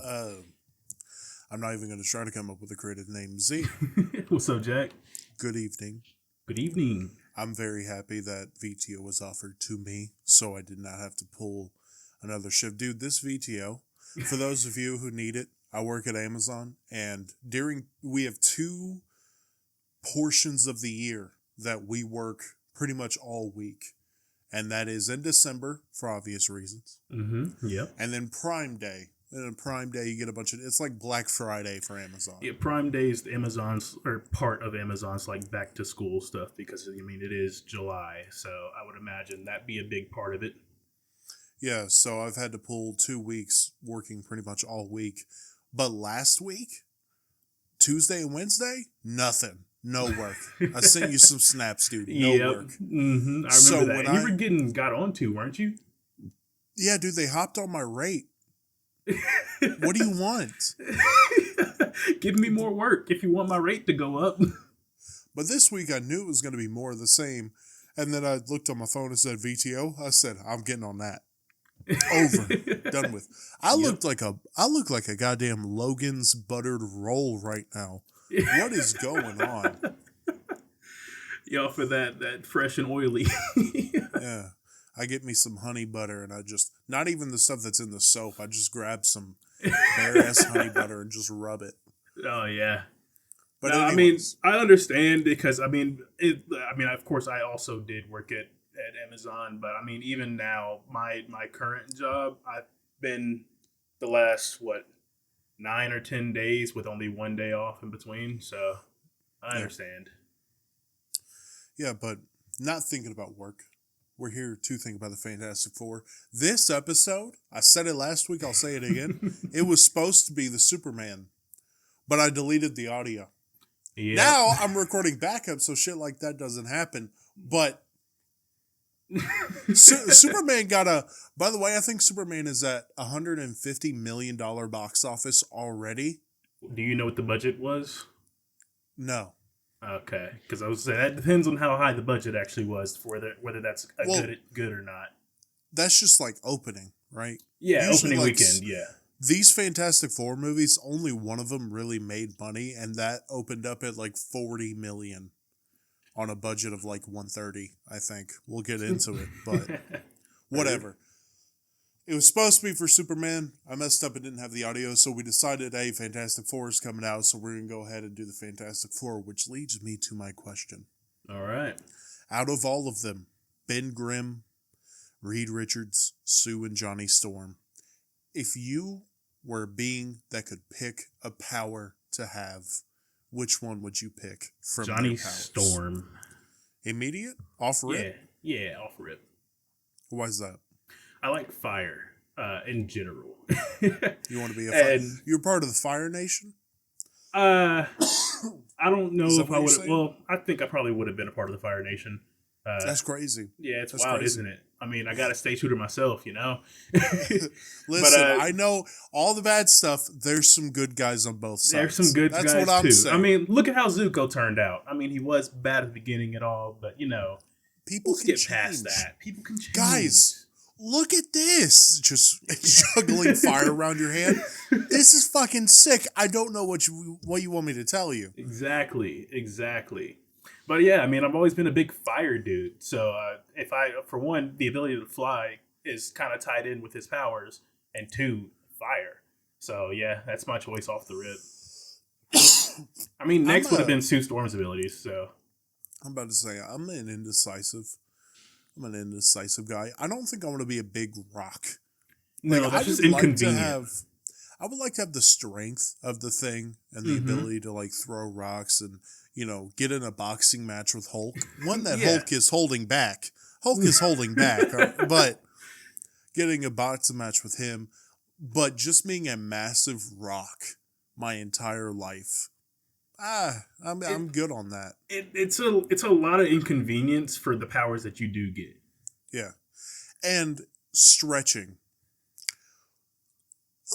Uh, I'm not even going to try to come up with a creative name. Z, What's up, Jack? good evening. Good evening. I'm very happy that VTO was offered to me, so I did not have to pull another shift. Dude, this VTO, for those of you who need it, I work at Amazon, and we have two portions of the year that we work pretty much all week. And that is in December, for obvious reasons. Mm-hmm. Yep. And then Prime Day. And on Prime Day, you get a bunch of... It's like Black Friday for Amazon. Yeah, Prime Day is Amazon's, or part of Amazon's, like, back-to-school stuff, because, I mean, it is July, so I would imagine that'd be a big part of it. Yeah, so I've had to pull 2 weeks working pretty much all week. But last week, Tuesday and Wednesday, nothing. No work. I sent you some snaps, dude. No work. Mm-hmm. I remember that. You were getting got onto, weren't you? Yeah, dude, they hopped on my rate. What do you want? Give me more work if you want my rate to go up. But this week I knew it was going to be more of the same. And then I looked on my phone and said VTO. I said, I'm getting on that. Over. Done with. I look like a goddamn Logan's buttered roll right now. What is going on? Y'all for that fresh and oily. Yeah. I get me some honey butter and I just, not even the stuff that's in the soap, I just grab some bare ass honey butter and just rub it. Oh, yeah. But no, anyways. I understand because, of course, I also did work at Amazon, but I mean, even now, my current job, I've been the last, 9 or 10 days with only 1 day off in between, so I understand. Yeah, but not thinking about work. We're here to think about the Fantastic Four. This episode, I said it last week, I'll say it again. It was supposed to be the Superman, but I deleted the audio. Yep. Now I'm recording backup so shit like that doesn't happen. But Superman by the way, I think Superman is at $150 million box office already. Do you know what the budget was? No. Okay, because I was saying that depends on how high the budget actually was for whether that's good or not. That's just like opening, right? Yeah, usually opening weekend. Yeah, these Fantastic Four movies, only one of them really made money, and that opened up at like $40 million on a budget of like $130. I think we'll get into it, but whatever. It was supposed to be for Superman. I messed up and didn't have the audio, so we decided, hey, Fantastic Four is coming out, so we're going to go ahead and do the Fantastic Four, which leads me to my question. All right. Out of all of them, Ben Grimm, Reed Richards, Sue, and Johnny Storm, if you were a being that could pick a power to have, which one would you pick from Johnny Storm? Immediate? Off rip? Yeah, off rip. Why is that? I like fire in general. You want to be a fire? You're part of the Fire Nation? I don't know if I would. Well, I think I probably would have been a part of the Fire Nation. That's crazy. Yeah, it's wild, crazy. Isn't it? I mean, I got to stay true to myself, you know? Listen, but, I know all the bad stuff. There's some good guys on both sides. There's some good guys, what I'm too. saying. I mean, look at how Zuko turned out. I mean, he was bad at the beginning and all, but, you know, people can get change. Past that. People can change. Guys, look at this. Just juggling fire around your hand. This is fucking sick. I don't know what you want me to tell you. Exactly. But yeah, I mean, I've always been a big fire dude. So for one, the ability to fly is kind of tied in with his powers, and two, fire. So yeah, that's my choice off the rip. I mean, next would have been Sue Storm's abilities. So I'm about to say I'm an indecisive guy. I don't think I want to be a big rock. No, that's just inconvenient. I would like to have the strength of the thing and the ability to like throw rocks and, you know, get in a boxing match with Hulk. One that Hulk is holding back. But getting a boxing match with him, but just being a massive rock my entire life. I'm good on that. It's a lot of inconvenience for the powers that you do get. Yeah. And stretching.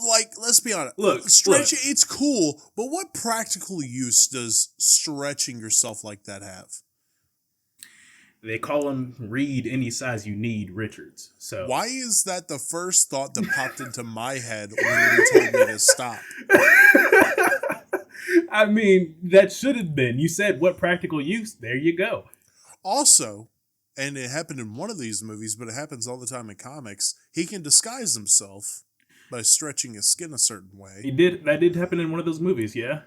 Like, let's be honest. Stretching, it's cool, but what practical use does stretching yourself like that have? They call him Reed any size you need Richards. So Why is that the first thought that popped into my head when you told me to stop? I mean, that should have been. You said what practical use? There you go. Also, and it happened in one of these movies, but it happens all the time in comics, he can disguise himself by stretching his skin a certain way. He did. That did happen in one of those movies. Yeah.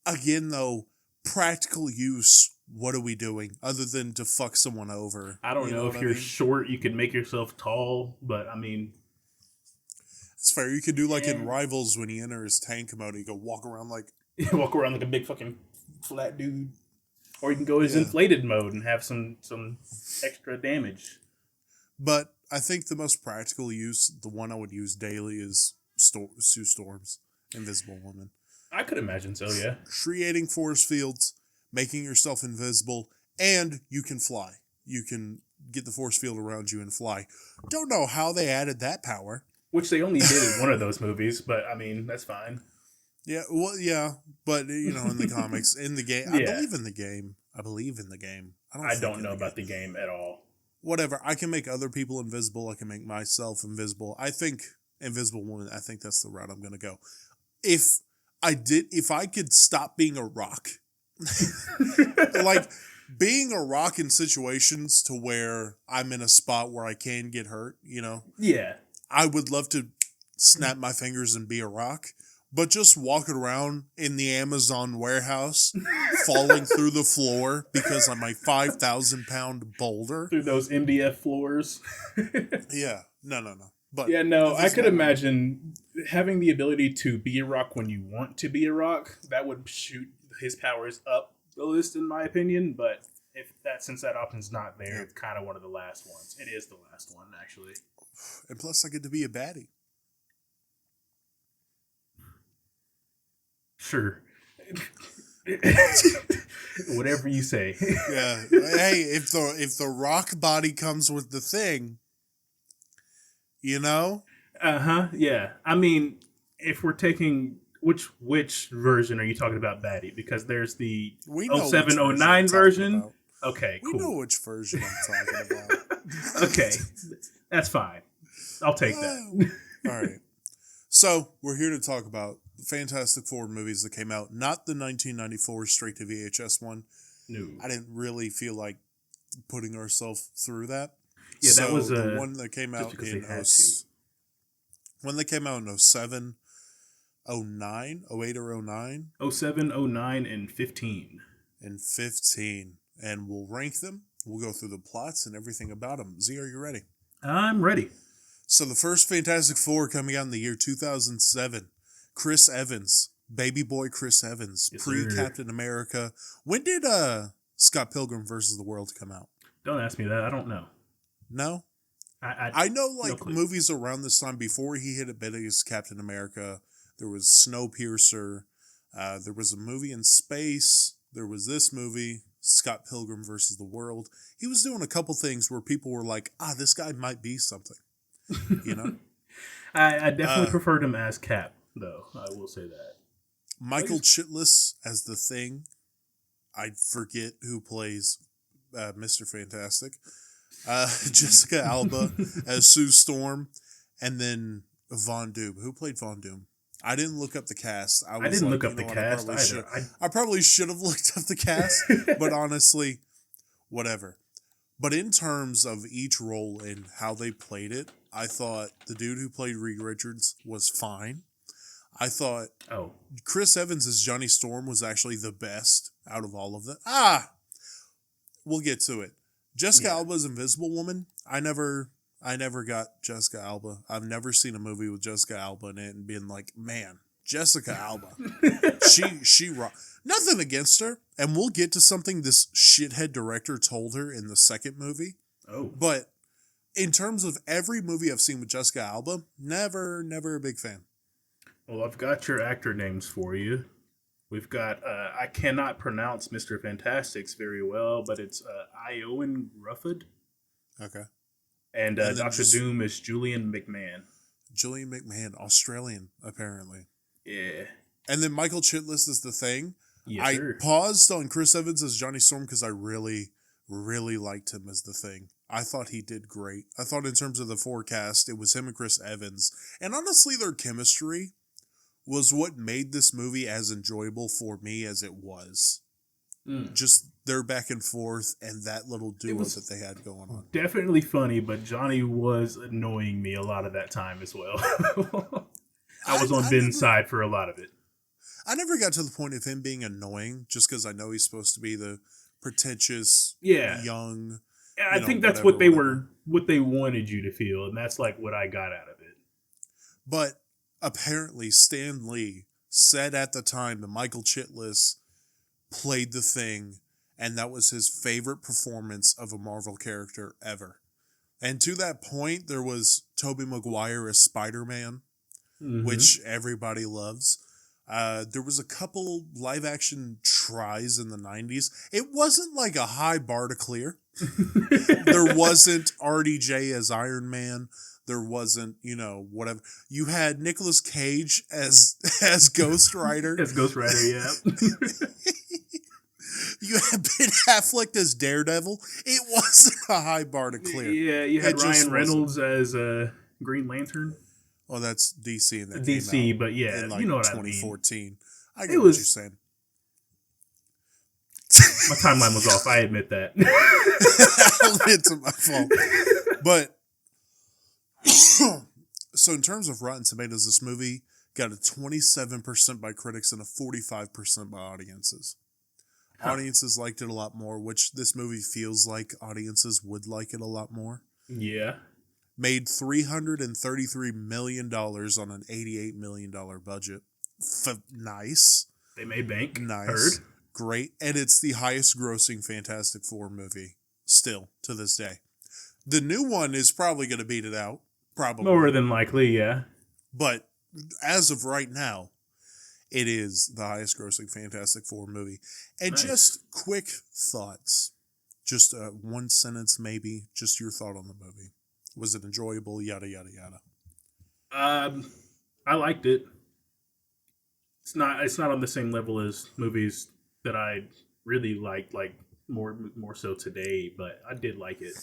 Again, though, practical use, what are we doing other than to fuck someone over? I don't You know if what you're I mean? short, you could make yourself tall, but I mean, It's fair. You could do like in Yeah. Rivals when you enter his tank mode, you go walk around like, you walk around like a big fucking flat dude, or you can go his Yeah. inflated mode and have some extra damage. but I think the most practical use, the one I would use daily, is Sue Storm's Invisible Woman. I could imagine so. Yeah. Creating force fields, making yourself invisible, and you can fly. You can get the force field around you and fly. Don't know how they added that power. Which they only did in one of those movies, but I mean that's fine. Yeah, well, yeah, but you know, in the comics, in the game, I Yeah. believe in the game. I believe in the game. I think don't in know about the game at all. Whatever. I can make other people invisible. I can make myself invisible. I think Invisible Woman. I think that's the route I'm gonna go. If I could stop being a rock, like being a rock in situations to where I'm in a spot where I can get hurt, you know, Yeah. I would love to snap my fingers and be a rock, but just walking around in the Amazon warehouse, falling through the floor because I'm a 5,000-pound boulder. Through those MDF floors. Yeah, no. But Yeah, no, I could Invisible- imagine having the ability to be a rock when you want to be a rock. That would shoot his powers up the list, in my opinion. But since that option's not there, it's kind of one of the last ones. It is the last one, actually. And plus, I get to be a baddie. Sure. Whatever you say. Yeah. Hey, if the rock body comes with the thing, you know. Yeah. I mean, if we're taking which version are you talking about, Batty? Because there's the We know 0709 which version. I'm talking about. Okay, We cool. know which version I'm talking about. Okay, that's fine. I'll take that. All right. So we're here to talk about the Fantastic Four movies that came out, not the 1994 straight to VHS one. No. I didn't really feel like putting ourselves through that. Yeah, that was the one that came just out because in they had to. when they came out in 07, 09, 08 or 09, 07, 09, and 15. and 15. And we'll rank them. We'll go through the plots and everything about them. Z, are you ready? I'm ready. So the first Fantastic Four coming out in the year 2007. Chris Evans, baby boy Chris Evans, Yes, pre-Captain America. When did Scott Pilgrim versus the World come out? Don't ask me that. I don't know. No? I I know no like clue. movies around this time before he hit it big as Captain America. There was Snowpiercer. There was a movie in space. There was this movie, Scott Pilgrim versus the World. He was doing a couple things where people were like, this guy might be something. You know? I definitely preferred him as Cap, though. I will say that. Michael Chiklis as the Thing. I forget who plays Mr. Fantastic. Jessica Alba as Sue Storm. And then Von Doom. Who played Von Doom? I didn't look up the cast. I didn't look up the what, cast either. I probably should have looked up the cast, but honestly, whatever. But in terms of each role and how they played it, I thought the dude who played Reed Richards was fine. I thought Oh, Chris Evans as Johnny Storm was actually the best out of all of them. We'll get to it. Jessica Yeah. Alba's Invisible Woman. I never got Jessica Alba. I've never seen a movie with Jessica Alba in it and being like, man, Jessica Alba. she nothing against her. And we'll get to something this shithead director told her in the second movie. oh, But in terms of every movie I've seen with Jessica Alba, never a big fan. well, I've got your actor names for you. We've got, I cannot pronounce Mr. Fantastic's very well, but it's Ioan Rufford. Okay. And And then Dr. just- Doom is Julian McMahon. Julian McMahon, Australian, apparently. Yeah. And then Michael Chiklis is the Thing. Yes, I sir. paused on Chris Evans as Johnny Storm because I really, really liked him as the Thing. I thought he did great. I thought in terms of the forecast, it was him and Chris Evans. And honestly, their chemistry was what made this movie as enjoyable for me as it was. Just their back and forth and that little duo that they had going on. Definitely funny, but Johnny was annoying me a lot of that time as well. I was on Ben's side for a lot of it. I never got to the point of him being annoying, just because I know he's supposed to be the pretentious, young. I think that's what they wanted you to feel, and that's like what I got out of it. But apparently, Stan Lee said at the time that Michael Chiklis played the Thing, and that was his favorite performance of a Marvel character ever. And to that point, there was Tobey Maguire as Spider-Man, which everybody loves. There was a couple live-action tries in the 90s. It wasn't like a high bar to clear. There wasn't RDJ as Iron Man. There wasn't, whatever. You had Nicolas Cage as Ghost Rider. As Ghost Rider, yeah. You had Ben Affleck as Daredevil. It wasn't a high bar to clear. Yeah, you had Ryan Reynolds as Green Lantern. Well, that's DC and that DC, came out but yeah, in like you know what 2014. I mean. I get what you're saying. My timeline was off. I admit that. It's my fault. But so in terms of Rotten Tomatoes, this movie got a 27% by critics and a 45% by audiences. Audiences liked it a lot more, which this movie feels like audiences would like it a lot more. Yeah. Made $333 million on an $88 million budget. Nice. They made bank. Nice. Heard. Great. And it's the highest grossing Fantastic Four movie still to this day. The new one is probably going to beat it out. Probably. More than likely, yeah. But as of right now, it is the highest grossing Fantastic Four movie. And just quick thoughts. Just one sentence maybe. Just your thought on the movie. Was it enjoyable? Yada, yada, yada. I liked it. It's not on the same level as movies that I really liked, like more so today, but I did like it.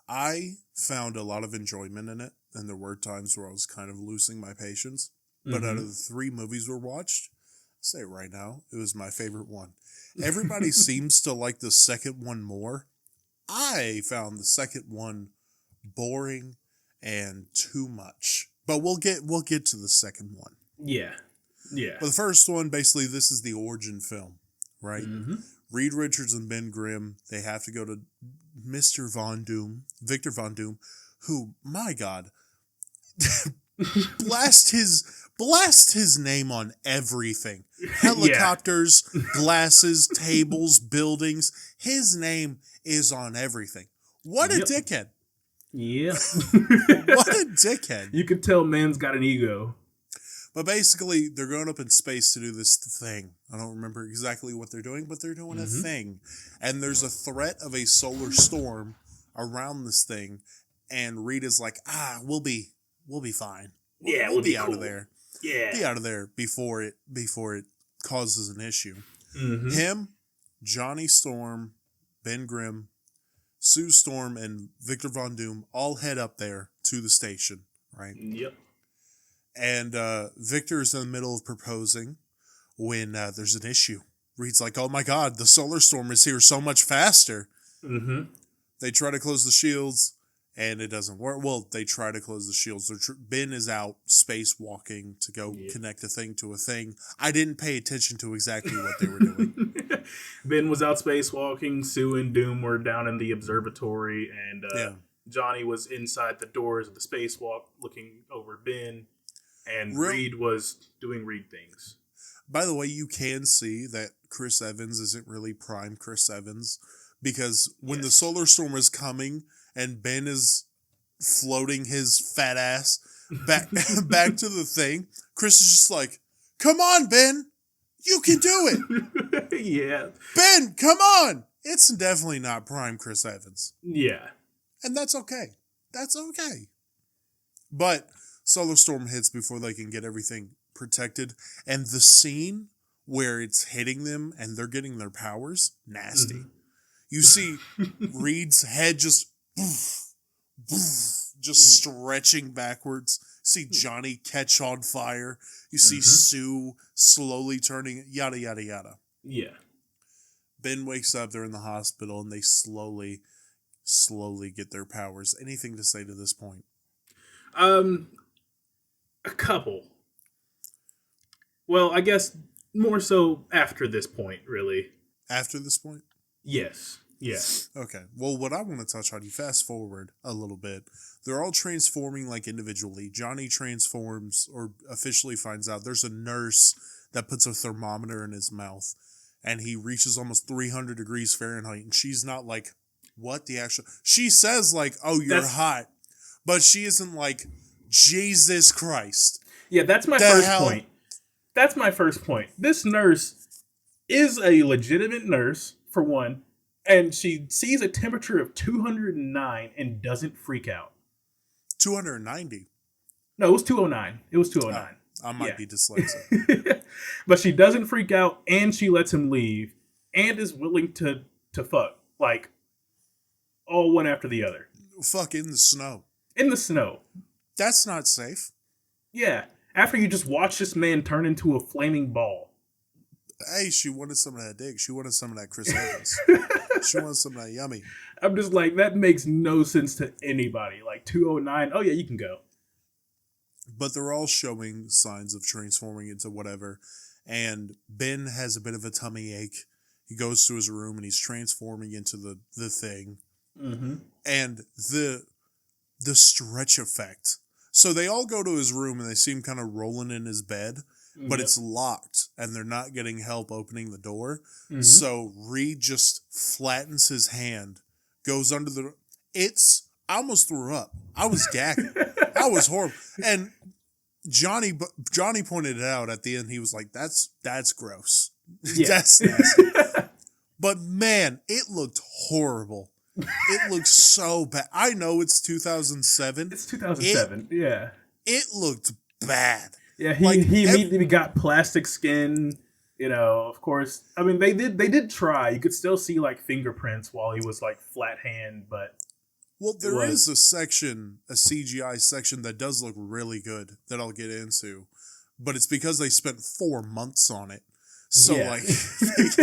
I found a lot of enjoyment in it, and there were times where I was kind of losing my patience. But out of the 3 movies we watched, I'll say it right now, it was my favorite one. Everybody seems to like the second one more. I found the second one boring and too much. But we'll get to the second one. Yeah. Yeah. But the first one, basically, this is the origin film, right? Mm-hmm. Reed Richards and Ben Grimm, they have to go to Mr. Von Doom, Victor Von Doom, who, my God, blast his name on everything. Helicopters, glasses, tables, buildings. His name is on everything. What a dickhead. Yeah. What a dickhead. You could tell man's got an ego. But basically, they're going up in space to do this thing. I don't remember exactly what they're doing, but they're doing a thing. And there's a threat of a solar storm around this thing. And Reed is like, we'll be fine. We'll be out of there. Yeah. Be out of there before it causes an issue. Mm-hmm. Him, Johnny Storm, Ben Grimm, Sue Storm, and Victor Von Doom all head up there to the station, right? Yep. And Victor's in the middle of proposing when there's an issue. Reed's like, oh my God, the solar storm is here so much faster. Mm-hmm. They try to close the shields, and it doesn't work. Well, they try to close the shields. Ben is out spacewalking to go connect a thing to a thing. I didn't pay attention to exactly what they were doing. Ben was out spacewalking. Sue and Doom were down in the observatory, and Johnny was inside the doors of the spacewalk looking over Ben, and Reed was doing Reed things. By the way, you can see that Chris Evans isn't really prime Chris Evans, because when the solar storm is coming and Ben is floating his fat ass back to the thing, Chris is just like, come on, Ben, you can do it. Yeah. Ben, come on. It's definitely not prime Chris Evans. Yeah. And that's okay. That's okay. But solar storm hits before they can get everything protected. And the scene where it's hitting them and they're getting their powers, nasty. You see Reed's head just stretching backwards. See Johnny catch on fire. You see Sue slowly turning, yada, yada, yada. Yeah. Ben wakes up, they're in the hospital, and they slowly get their powers. Anything to say to this point? A couple. Well, I guess more so after this point, really. After this point? Yes. Yeah. Okay. Well, what I want to touch on, you fast forward a little bit. They're all transforming like individually. Johnny transforms or officially finds out there's a nurse that puts a thermometer in his mouth and he reaches almost 300 degrees Fahrenheit. And she's not like, what the actual... She says like, oh, you're hot. But she isn't like, Jesus Christ. Yeah, that's my first point. That's my first point. This nurse is a legitimate nurse, for one. And she sees a temperature of 209 and doesn't freak out. 290? No, it was 209. It was 209. I might be dyslexic. But she doesn't freak out, and she lets him leave, and is willing to fuck. Like, all one after the other. Fuck, in the snow. In the snow. That's not safe. Yeah. After you just watch this man turn into a flaming ball. Hey, she wanted some of that dick. She wanted some of that Chris Evans. She wanted some of that yummy. I'm just like, that makes no sense to anybody. Like, 209, oh yeah, you can go. But they're all showing signs of transforming into whatever. And Ben has a bit of a tummy ache. He goes to his room and he's transforming into the thing. Mm-hmm. And the stretch effect. So they all go to his room and they see him kind of rolling in his bed. But it's locked, and they're not getting help opening the door. Mm-hmm. So Reed just flattens his hand, goes under the... I almost threw up. I was gagging. I was horrible. And Johnny pointed it out at the end. He was like, that's gross. Yeah. That's nasty. But man, it looked horrible. It looked so bad. I know it's 2007. It's 2007, yeah. It looked bad. Yeah, he immediately got plastic skin, of course. I mean, they did try. You could still see, like, fingerprints while he was, like, flat hand, but... Well, there is a CGI section that does look really good that I'll get into. But it's because they spent 4 months on it. So, like, if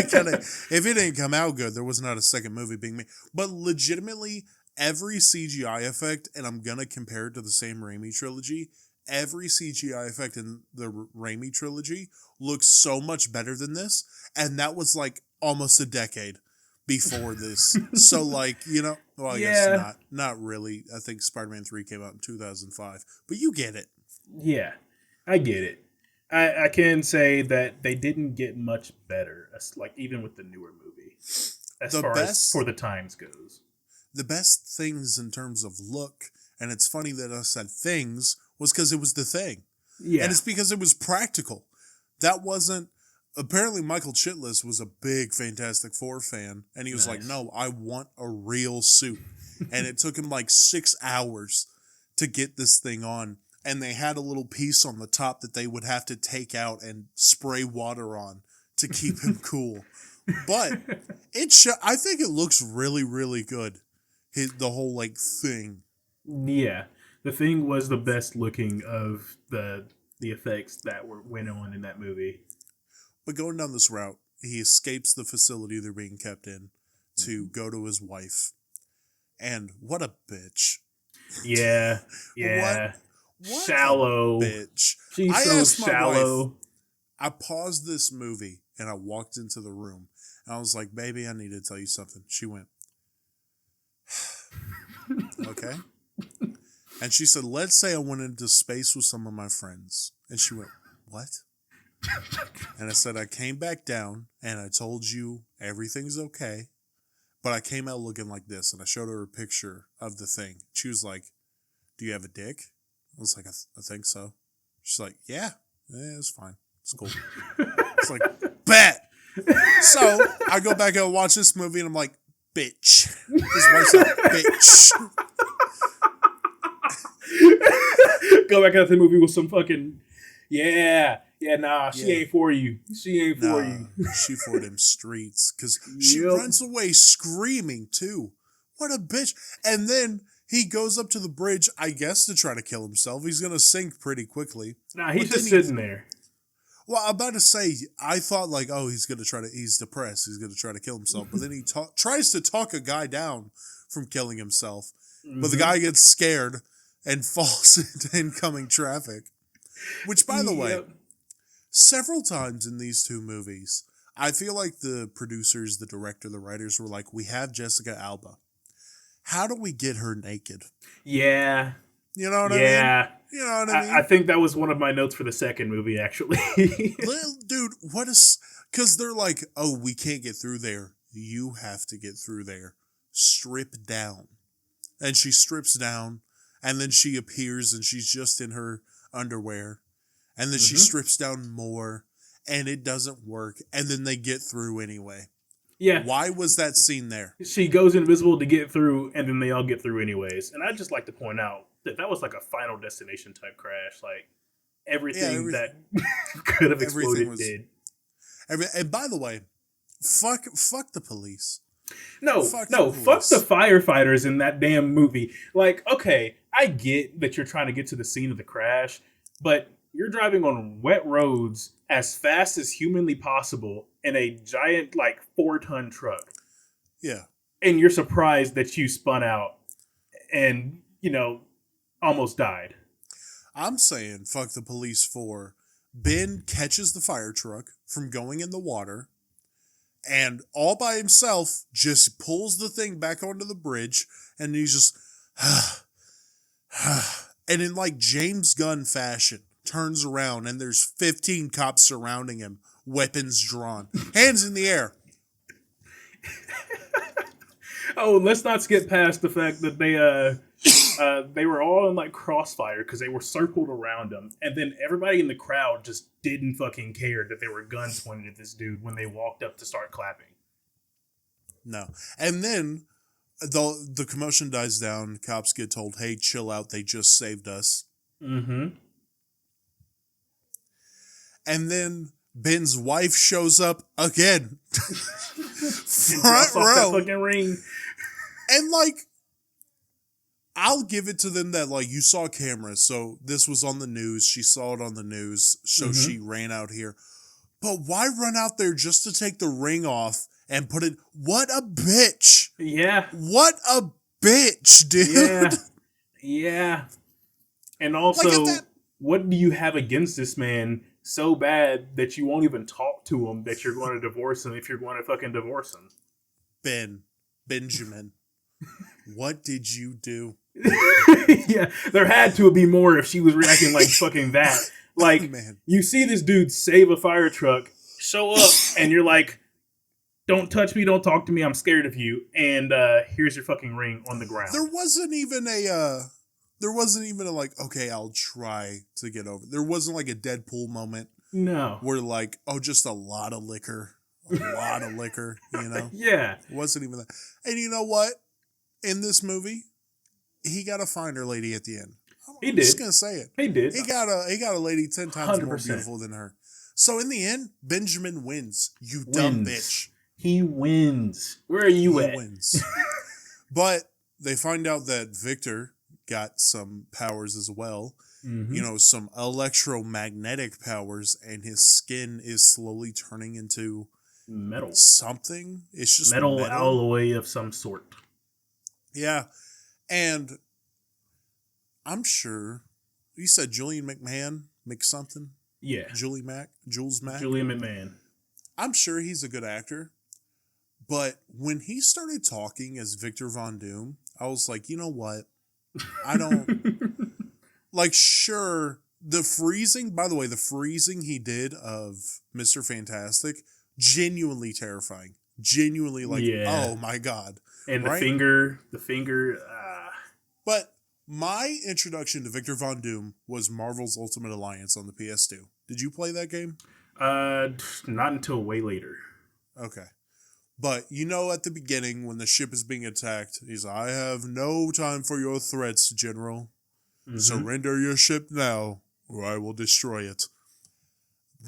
it didn't come out good, there was not a second movie being made. But legitimately, every CGI effect, and I'm going to compare it to the Sam Raimi trilogy... Every CGI effect in the Raimi trilogy looks so much better than this. And that was like almost a decade before this. So like, well, I guess not really. I think Spider-Man 3 came out in 2005, but you get it. Yeah, I get it. I can say that they didn't get much better, like even with the newer movie, as for the times goes. The best things in terms of look, and it's funny that I said things, was because it was the thing. Yeah. And it's because it was practical. That wasn't... Apparently, Michael Chiklis was a big Fantastic Four fan, and he was like, no, I want a real suit. And it took him like 6 hours to get this thing on. And they had a little piece on the top that they would have to take out and spray water on to keep him cool. But I think it looks really, really good. The whole, like, thing. Yeah. The Thing was the best looking of the effects that went on in that movie. But going down this route, he escapes the facility they're being kept in to go to his wife. And what a bitch. Yeah. Yeah. What shallow. A bitch. She's so shallow. Wife, I paused this movie and I walked into the room. And I was like, baby, I need to tell you something. She went, okay. And she said, let's say I went into space with some of my friends. And she went, what? And I said, I came back down and I told you everything's okay. But I came out looking like this. And I showed her a picture of the thing. She was like, do you have a dick? I was like, I think so. She's like, yeah, it's fine. It's cool. It's like, bet. So I go back and watch this movie and I'm like, bitch. His wife's like, bitch. Go back out to the movie with some fucking, yeah, Yeah, nah, she Yeah. ain't for you. She ain't for you. She for them streets. Because she Yep. runs away screaming, too. What a bitch. And then he goes up to the bridge, I guess, to try to kill himself. He's going to sink pretty quickly. Nah, he's But just then sitting there. Well, I'm about to say, I thought like, oh, he's depressed. He's going to try to kill himself. But then he tries to talk a guy down from killing himself. But the guy gets scared and falls into incoming traffic. Which, by the way, several times in these two movies, I feel like the producers, the director, the writers were like, we have Jessica Alba. How do we get her naked? Yeah. You know what I mean? Yeah. You know what I mean? I think that was one of my notes for the second movie, actually. Dude, what is... Because they're like, oh, we can't get through there. You have to get through there. Strip down. And she strips down, and then she appears, and she's just in her underwear. And then she strips down more, and it doesn't work. And then they get through anyway. Yeah. Why was that scene there? She goes invisible to get through, and then they all get through anyways. And I'd just like to point out that was like a Final Destination type crash. Like, everything that could have exploded did. And by the way, fuck the police. Fuck the firefighters in that damn movie. Like, okay, I get that you're trying to get to the scene of the crash, but you're driving on wet roads as fast as humanly possible in a giant, like, 4-ton truck. Yeah. And you're surprised that you spun out and, almost died. I'm saying fuck the police for Ben catches the fire truck from going in the water and all by himself just pulls the thing back onto the bridge and he's just and in like James Gunn fashion turns around and there's 15 cops surrounding him, weapons drawn, hands in the air. Oh, let's not skip past the fact that they were all in like crossfire because they were circled around him, and then everybody in the crowd just didn't fucking care that there were guns pointed at this dude when they walked up to start clapping. No, and then the commotion dies down. Cops get told, "Hey, chill out. They just saved us." Mm-hmm. And then Ben's wife shows up again, front row, that fucking ring, and like. I'll give it to them that, like, you saw cameras, so this was on the news. She saw it on the news, so she ran out here. But why run out there just to take the ring off and put it... What a bitch! Yeah. What a bitch, dude! Yeah. Yeah. And also, what do you have against this man so bad that you won't even talk to him that you're going to divorce him if you're going to fucking divorce him? Benjamin. What did you do? Yeah, there had to be more if she was reacting like fucking that. Like, man. You see this dude save a fire truck, show up, and you're like, don't touch me, don't talk to me, I'm scared of you, and here's your fucking ring on the ground. There wasn't even a like, okay, I'll try to get over. There wasn't like a Deadpool moment. No. Where like, oh, just a lot of liquor. A lot of liquor, Yeah. It wasn't even that. And you know what? In this movie, he got a finer lady at the end. I'm just gonna say it. He did. He got a lady 10 times 100%. more beautiful than her. So in the end, Benjamin wins. You dumb bitch. He wins. Where are you at? He wins. But they find out that Victor got some powers as well. Mm-hmm. Some electromagnetic powers, and his skin is slowly turning into metal. Something. It's just metal alloy of some sort. Yeah. And I'm sure you said Julian McMahon, something? Yeah. Jules Mack? Julian McMahon. I'm sure he's a good actor. But when he started talking as Victor Von Doom, I was like, you know what? I don't like, sure, the freezing he did of Mr. Fantastic, genuinely terrifying. Genuinely like, oh my God. And right? the finger. But my introduction to Victor Von Doom was Marvel's Ultimate Alliance on the PS2. Did you play that game? Not until way later. Okay. But at the beginning when the ship is being attacked, he's like, I have no time for your threats, General. Mm-hmm. Surrender your ship now, or I will destroy it.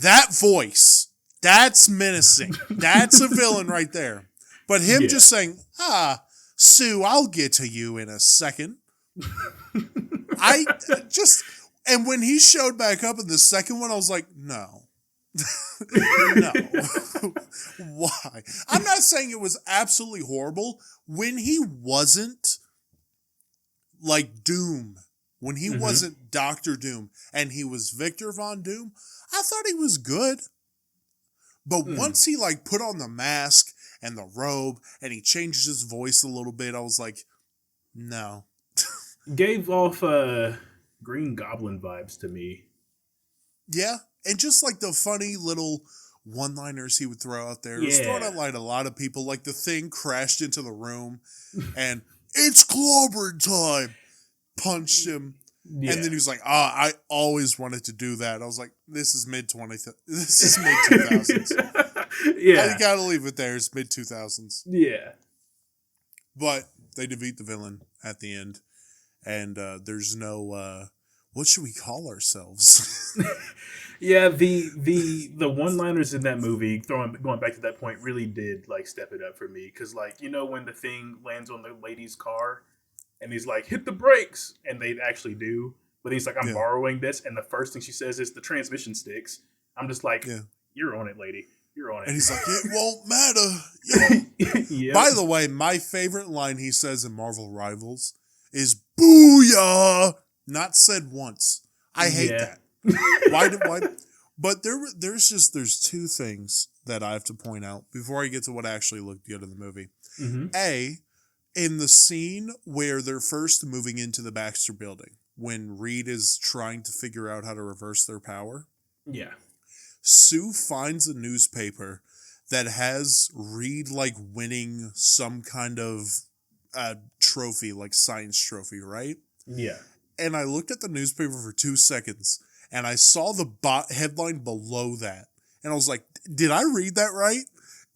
That voice, that's menacing. That's a villain right there. But him just saying, Sue, I'll get to you in a second. And when he showed back up in the second one, I was like, no. No. Why? I'm not saying it was absolutely horrible. When he wasn't like Doom, when he wasn't Dr. Doom, and he was Victor Von Doom, I thought he was good. But once he like put on the mask and the robe and he changed his voice a little bit, I was like, no. Gave off Green Goblin vibes to me. Yeah, and just like the funny little one-liners he would throw out there. It was throwing out like a lot of people. Like the Thing crashed into the room and it's clobbering time. Punched him. Yeah. And then he was like, I always wanted to do that. I was like, this is mid-2000s. This is mid-2000s. Yeah. I gotta leave it there. It's mid-2000s. Yeah. But they defeat the villain at the end. And there's no, what should we call ourselves? Yeah, the one-liners in that movie, going back to that point, really did like step it up for me. Because like, you know, when the Thing lands on the lady's car and he's like, hit the brakes, and they actually do. But he's like, I'm borrowing this, and the first thing she says is the transmission sticks. I'm just like, you're on it, lady. You're on it. And he's like, it won't matter. Yep. By the way, my favorite line he says in Marvel Rivals is "Booyah!" Not said once. I hate that. Why? But there's two things that I have to point out before I get to what actually looked good in the movie. Mm-hmm. In the scene where they're first moving into the Baxter building, when Reed is trying to figure out how to reverse their power. Yeah. Sue finds a newspaper that has Reed like winning some kind of trophy, like science trophy, right? Yeah. And I looked at the newspaper for 2 seconds and I saw the headline below that. And I was like, did I read that right?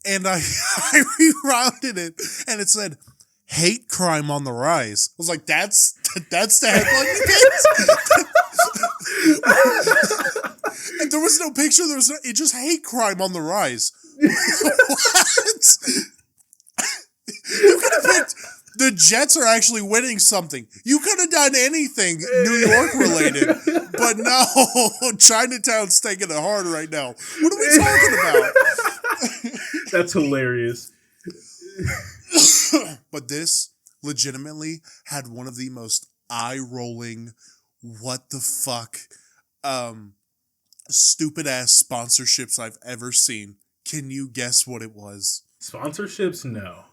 And I rerouted it and it said, hate crime on the rise. I was like, that's the headline you get? And there was no picture. It just hate crime on the rise. What? You could have picked the Jets are actually winning something. You could have done anything New York related. But no, Chinatown's taking it hard right now. What are we talking about? That's hilarious. But this legitimately had one of the most eye-rolling, what the fuck, stupid-ass sponsorships I've ever seen. Can you guess what it was? Sponsorships? No.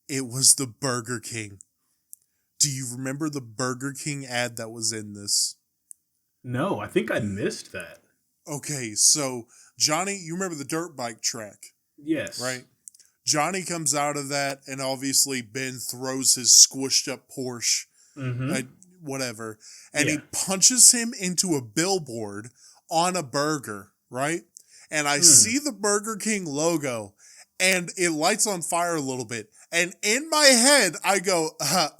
It was the Burger King. Do you remember the Burger King ad that was in this? No, I think I missed that. Okay, so Johnny, you remember the dirt bike track? Yes. Right? Johnny comes out of that, and obviously Ben throws his squished up Porsche, whatever, and he punches him into a billboard on a burger, right? And I see the Burger King logo, and it lights on fire a little bit. And in my head, I go,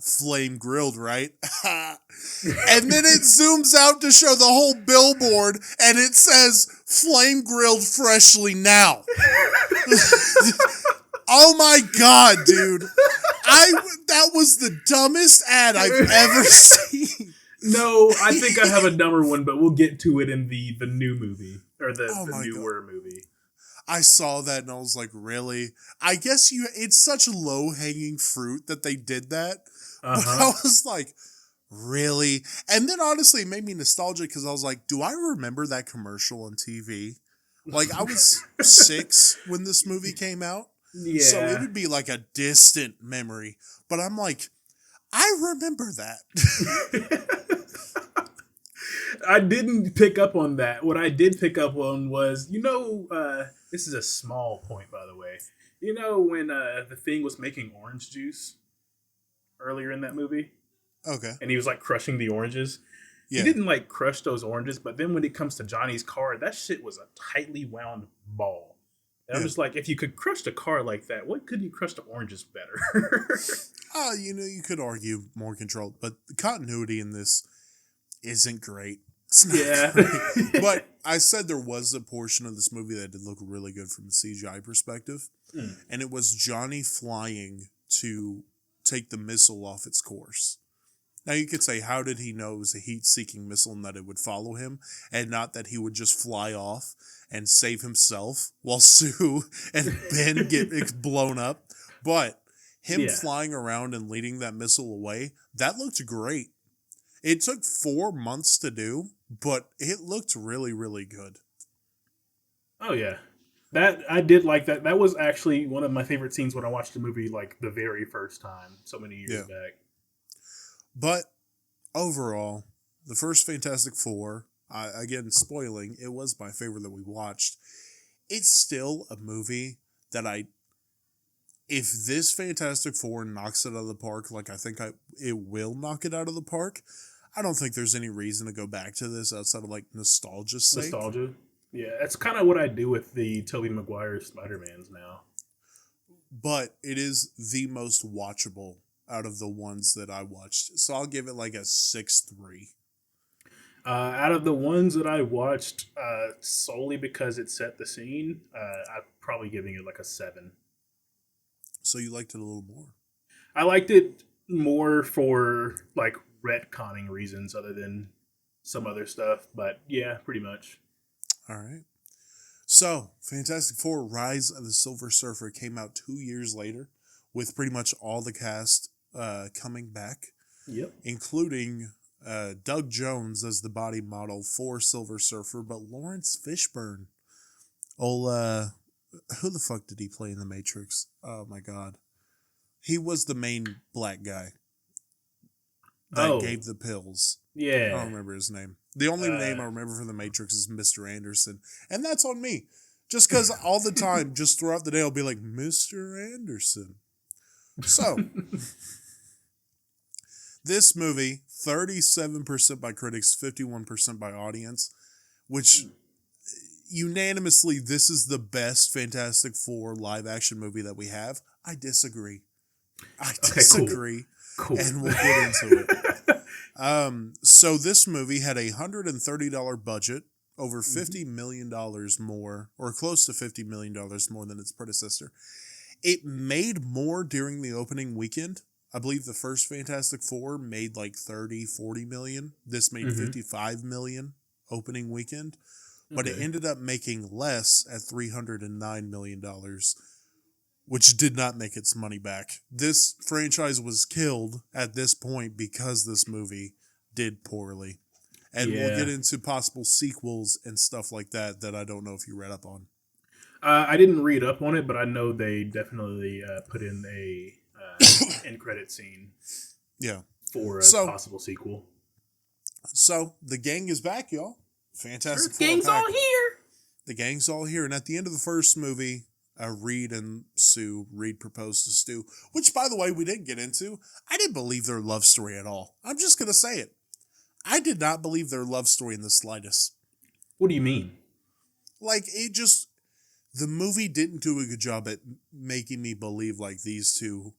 flame grilled, right? And then it zooms out to show the whole billboard, and it says, flame grilled freshly now. Oh my God, dude. That was the dumbest ad I've ever seen. No, I think I have a dumber one, but we'll get to it in the new movie, or the newer movie. I saw that and I was like, really? I guess it's such low-hanging fruit that they did that. But I was like, really? And then honestly, it made me nostalgic because I was like, do I remember that commercial on TV? Like, I was 6 when this movie came out. Yeah. So it would be like a distant memory. But I'm like, I remember that. I didn't pick up on that. What I did pick up on was, this is a small point, by the way. You know when the Thing was making orange juice earlier in that movie? Okay. And he was like crushing the oranges. Yeah. He didn't like crush those oranges, but then when it comes to Johnny's car, that shit was a tightly wound ball. And I'm just like, if you could crush the car like that, what could you crush the oranges better? You could argue more controlled, but the continuity in this isn't great. Great. But I said there was a portion of this movie that did look really good from a CGI perspective, and it was Johnny flying to take the missile off its course. Now you could say, how did he know it was a heat-seeking missile and that it would follow him, and not that he would just fly off and save himself while Sue and Ben get blown up? But him flying around and leading that missile away, that looked great. It took 4 months to do, but it looked really, really good. Oh, yeah. That I did like that. That was actually one of my favorite scenes when I watched the movie like the very first time, so many years back. But overall, the first Fantastic Four, again, spoiling, it was my favorite that we watched. It's still a movie that if this Fantastic Four knocks it out of the park, like I think it will knock it out of the park, I don't think there's any reason to go back to this outside of like nostalgia's sake. Nostalgia? Yeah, that's kind of what I do with the Tobey Maguire Spider-Mans now. But it is the most watchable out of the ones that I watched. So I'll give it like a 6-3. Out of the ones that I watched solely because it set the scene, I'm probably giving it like a 7. So you liked it a little more? I liked it more for like retconning reasons other than some other stuff. But yeah, pretty much. All right. So Fantastic Four Rise of the Silver Surfer came out 2 years later with pretty much all the cast coming back. Yep. Including Doug Jones as the body model for Silver Surfer, but Lawrence Fishburne. Who the fuck did he play in The Matrix? Oh my god. He was the main black guy that gave the pills. Yeah. I don't remember his name. The only name I remember from The Matrix is Mr. Anderson. And that's on me. Just because all the time, just throughout the day, I'll be like, Mr. Anderson. So, this movie, 37% by critics, 51% by audience, which unanimously, this is the best Fantastic Four live action movie that we have. I disagree. I disagree. Cool. And we'll get into it. So this movie had a $130 budget, over $50 million more, or close to $50 million more than its predecessor. It made more during the opening weekend. I believe the first Fantastic Four made like 30, 40 million. This made 55 million opening weekend. But it ended up making less at $309 million, which did not make its money back. This franchise was killed at this point because this movie did poorly. And we'll get into possible sequels and stuff like that I don't know if you read up on. I didn't read up on it, but I know they definitely put in a end credit scene. Yeah. For a possible sequel. So the gang is back, y'all. Fantastic Four. The gang's all here. The gang's all here. And at the end of the first movie, Reed proposed to Stu, which, by the way, we didn't get into. I didn't believe their love story at all. I'm just going to say it. I did not believe their love story in the slightest. What do you mean? Like, the movie didn't do a good job at making me believe like these two,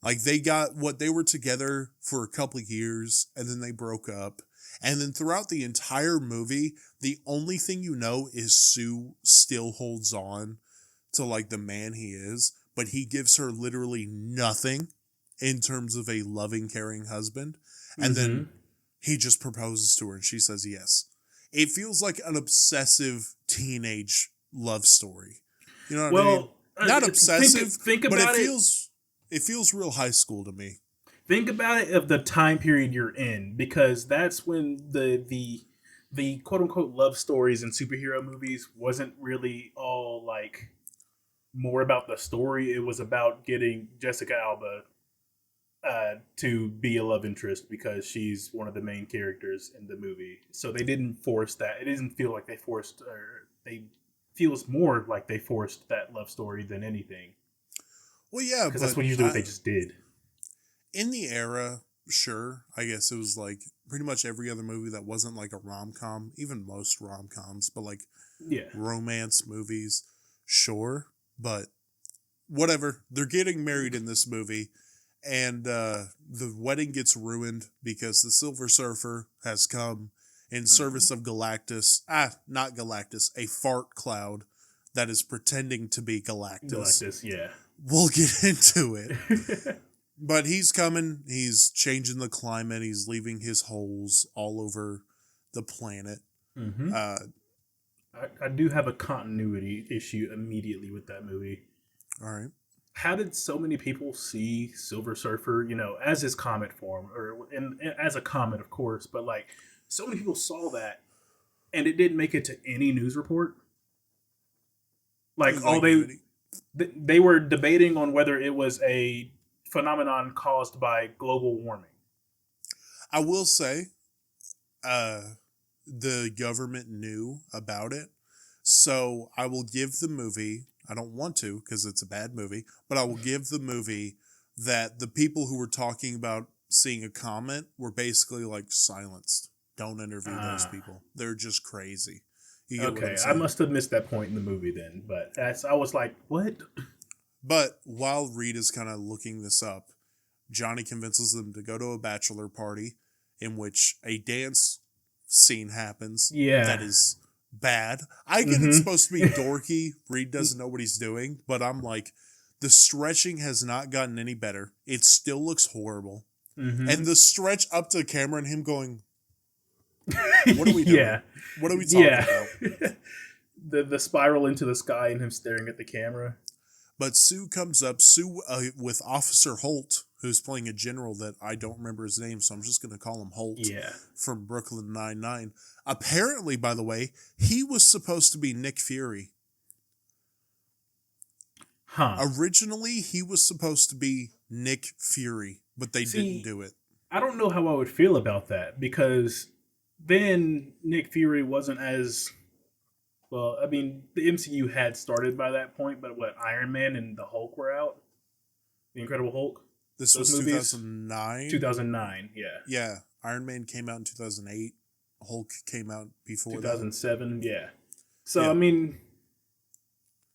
like they were together for a couple of years and then they broke up. And then throughout the entire movie, the only thing you know is Sue still holds on to like the man he is, but he gives her literally nothing in terms of a loving, caring husband. And then he just proposes to her and she says yes. It feels like an obsessive teenage love story. You know what I mean? Not obsessive, think about but it feels real high school to me. Think about it of the time period you're in, because that's when the quote unquote love stories in superhero movies wasn't really all like more about the story. It was about getting Jessica Alba to be a love interest because she's one of the main characters in the movie. So they didn't force that. It doesn't feel like they forced, or feels more like they forced that love story than anything. Well, yeah, because that's usually what they just did. In the era, sure, I guess it was like pretty much every other movie that wasn't like a rom-com, even most rom-coms, but like romance movies, sure, but whatever. They're getting married in this movie, and the wedding gets ruined because the Silver Surfer has come in service of Galactus. Not Galactus, a fart cloud that is pretending to be Galactus. Galactus, yeah. We'll get into it. But he's coming. He's changing the climate. He's leaving his holes all over the planet. Mm-hmm. I do have a continuity issue immediately with that movie. All right. How did so many people see Silver Surfer, as his comet form, or as a comet, of course, but like so many people saw that, and it didn't make it to any news report. Like they were debating on whether it was a phenomenon caused by global warming. I will say, the government knew about it, so I will give the movie. I don't want to because it's a bad movie, but I will give the movie that the people who were talking about seeing a comet were basically like silenced. Don't interview those people. They're just crazy. Okay, I must have missed that point in the movie then, but I was like, what? But while Reed is kind of looking this up, Johnny convinces them to go to a bachelor party in which a dance scene happens. Yeah. That is bad. I get it's supposed to be dorky. Reed doesn't know what he's doing, but I'm like, the stretching has not gotten any better. It still looks horrible. Mm-hmm. And the stretch up to the camera and him going, what are we doing? Yeah. What are we talking about? The spiral into the sky and him staring at the camera. But Sue comes up, with Officer Holt, who's playing a general that I don't remember his name, so I'm just going to call him Holt. Yeah. From Brooklyn Nine-Nine. Apparently, by the way, he was supposed to be Nick Fury. Huh. Originally, he was supposed to be Nick Fury, but they didn't do it. I don't know how I would feel about that, because then Nick Fury wasn't as... Well, I mean, the MCU had started by that point, but Iron Man and the Hulk were out? The Incredible Hulk? This was 2009? 2009, yeah. Yeah, Iron Man came out in 2008. Hulk came out before 2007, yeah. So, yeah. I mean,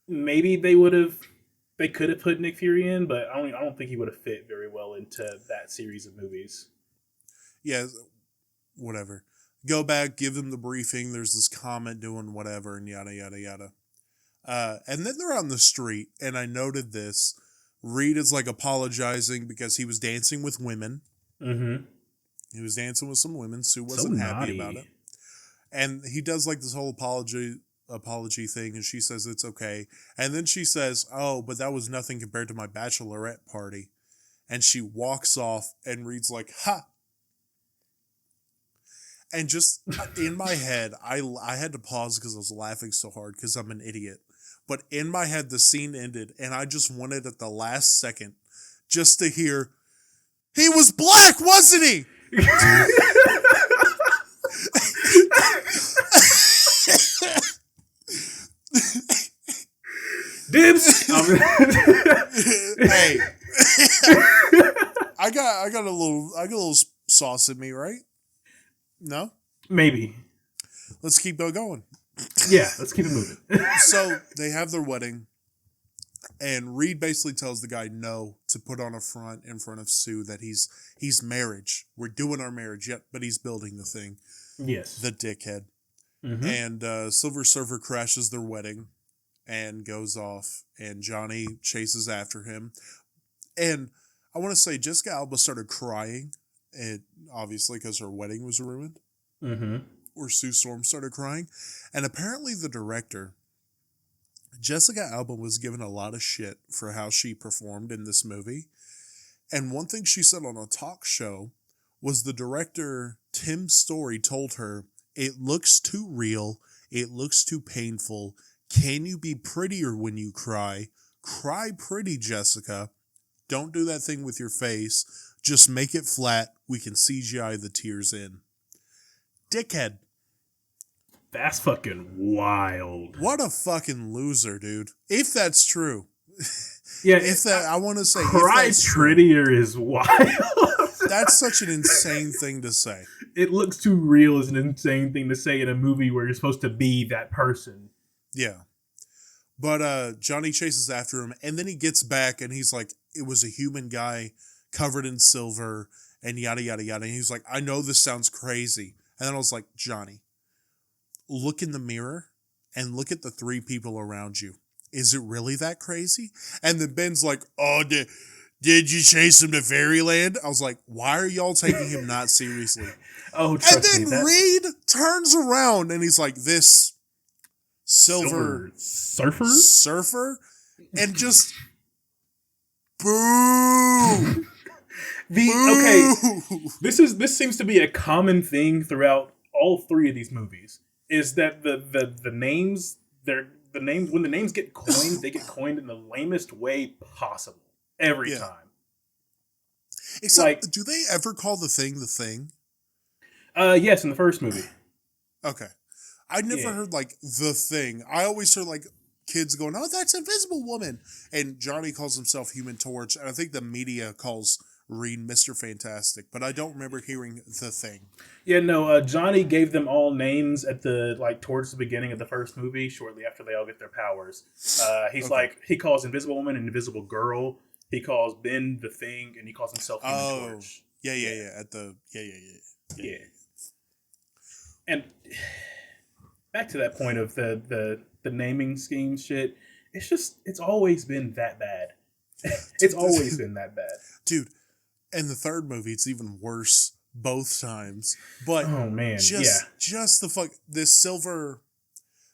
maybe they could have put Nick Fury in, but I don't think he would have fit very well into that series of movies. Yeah, whatever. Go back, give them the briefing. There's this comet doing whatever, and yada, yada, yada. And then they're on the street, and I noted this. Reed is like apologizing because he was dancing with women. Mm-hmm. He was dancing with some women. Sue wasn't happy about it. And he does like this whole apology thing, and she says it's okay. And then she says, oh, but that was nothing compared to my bachelorette party. And she walks off, and Reed's like, ha! And just in my head, I had to pause because I was laughing so hard because I'm an idiot. But in my head, the scene ended, and I just wanted at the last second just to hear, he was black, wasn't he? Dibs. Hey, I got a little sauce in me, right? No? Maybe. Let's keep going. Yeah, let's keep it moving. So they have their wedding, and Reed basically tells the guy no to put on a front in front of Sue that he's marriage. We're doing our marriage, yet, but he's building the thing. Yes. The dickhead. Mm-hmm. And Silver Surfer crashes their wedding and goes off, and Johnny chases after him. And I want to say Jessica Alba started crying, and obviously because her wedding was ruined. Mm-hmm. Or Sue Storm started crying. And apparently the director, Jessica Alba, was given a lot of shit for how she performed in this movie. And one thing she said on a talk show was the director, Tim Story, told her, it looks too real. It looks too painful. Can you be prettier when you cry? Cry pretty, Jessica. Don't do that thing with your face. Just make it flat. We can CGI the tears in. Dickhead. That's fucking wild. What a fucking loser, dude. If that's true. Yeah. I want to say. Cry prettier is wild. That's such an insane thing to say. It looks too real is an insane thing to say in a movie where you're supposed to be that person. Yeah. But Johnny chases after him, and then he gets back, and he's like, it was a human guy covered in silver, and yada, yada, yada. And he's like, I know this sounds crazy. And then I was like, Johnny, look in the mirror and look at the three people around you. Is it really that crazy? And then Ben's like, oh, did you chase him to Fairyland? I was like, why are y'all taking him not seriously? Oh, And then Reed turns around and he's like, this Silver Surfer? And just, boo! Okay, this seems to be a common thing throughout all three of these movies. Is that the names when the names get coined, they get coined in the lamest way possible every time. Except, do they ever call the Thing? Yes, in the first movie. Okay, I never heard like the Thing. I always heard like kids going, "Oh, that's Invisible Woman," and Johnny calls himself Human Torch, and I think the media calls Reed Mr. Fantastic, but I don't remember hearing the Thing. Yeah, no, Johnny gave them all names at towards the beginning of the first movie, shortly after they all get their powers. He calls Invisible Woman and Invisible Girl. He calls Ben the Thing, and he calls himself Human Torch. Yeah. And back to that point of the naming scheme shit, it's always been that bad. It's always been that bad. Dude, in the third movie, it's even worse both times. But oh man, just this Silver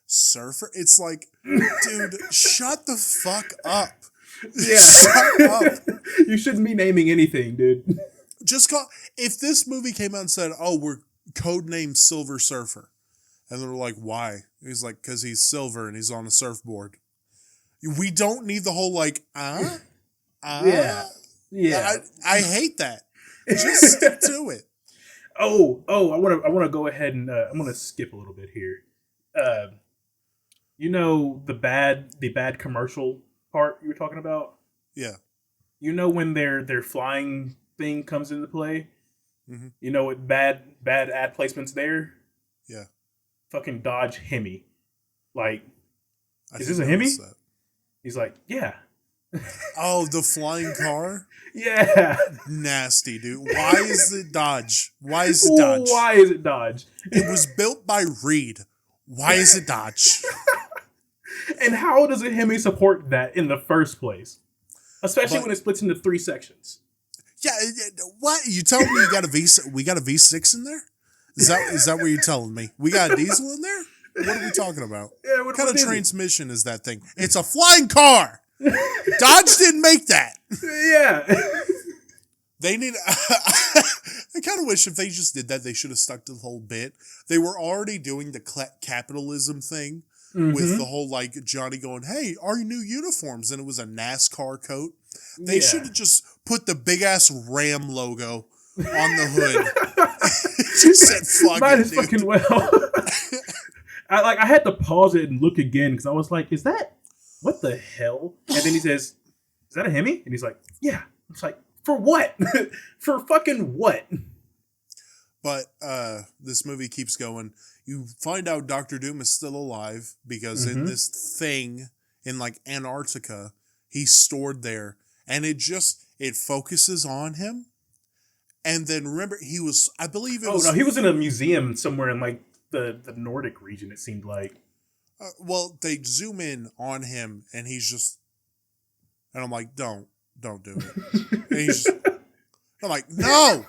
Surfer. It's like, dude, shut the fuck up. Yeah, shut up. You shouldn't be naming anything, dude. If this movie came out and said, "Oh, we're codenamed Silver Surfer," and they were like, "Why?" He's like, "Because he's silver and he's on a surfboard." We don't need the whole Yeah. I hate that. Just stick to it. Oh, I want to go ahead and I'm going to skip a little bit here. The bad commercial part you were talking about? Yeah. When their flying thing comes into play? Mm-hmm. You know what bad ad placement's there? Yeah. Fucking Dodge Hemi. Like, is this a Hemi? He's like, yeah. Oh, the flying car? Yeah. Nasty, dude. Why is it Dodge? Why is it Dodge? Why is it Dodge? It was built by Reed. Why is it Dodge? And how does a Hemi support that in the first place? Especially when it splits into 3 sections. Yeah, what? You telling me we got a V6 in there? Is that what you're telling me? We got a diesel in there? What are we talking about? Yeah, what kind of transmission is that thing? It's a flying car. Dodge didn't make that. Yeah. They need. I kind of wish if they just did that, they should have stuck to the whole bit. They were already doing the capitalism thing with the whole Johnny going, "Hey, our new uniforms," and it was a NASCAR coat. They should have just put the big ass Ram logo on the hood. Just said, "Fuck Might it, as dude." fucking well. I had to pause it and look again because I was like, "Is that what the hell?" And then he says, "Is that a Hemi?" And he's like, "Yeah." It's like, for what? For fucking what? But this movie keeps going. You find out Doctor Doom is still alive because in this thing in Antarctica, he's stored there, and it focuses on him. And then remember, he was, I believe it was... Oh, no, he was in a museum somewhere in the Nordic region, it seemed like. Well, they zoom in on him, and he's just... And I'm like, don't do it. And he's just... I'm like, no!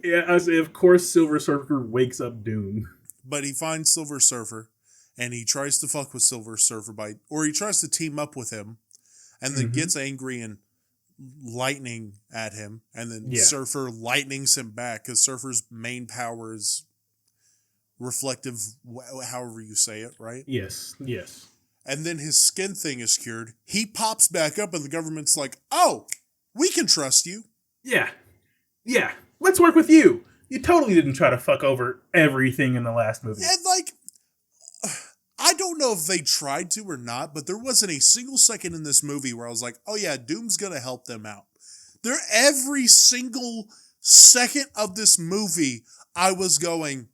Yeah, I say, of course Silver Surfer wakes up Doom. But he finds Silver Surfer, and he tries to fuck with Silver Surfer or he tries to team up with him, and then gets angry and lightning at him, and then Surfer lightnings him back, because Surfer's main power is reflective, however you say it, right? Yes. And then his skin thing is cured. He pops back up, and the government's like, "Oh, we can trust you." Yeah. Let's work with you. You totally didn't try to fuck over everything in the last movie. And I don't know if they tried to or not, but there wasn't a single second in this movie where I was like, "Oh yeah, Doom's gonna help them out." Every single second of this movie, I was going,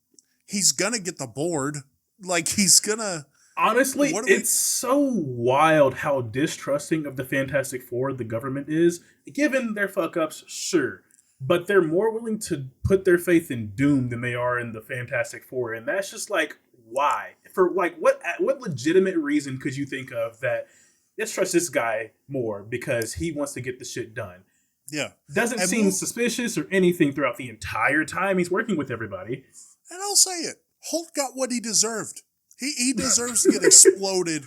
he's gonna get the board. He's gonna... Honestly, it's so wild how distrusting of the Fantastic Four the government is. Given their fuck-ups, sure. but they're more willing to put their faith in Doom than they are in the Fantastic Four, and that's just like why? For like what legitimate reason could you think of that? Let's trust this guy more because he wants to get the shit done. Yeah. Doesn't And seem suspicious or anything throughout the entire time he's working with everybody. And I'll say it. Hulk got what he deserved. He deserves to get exploded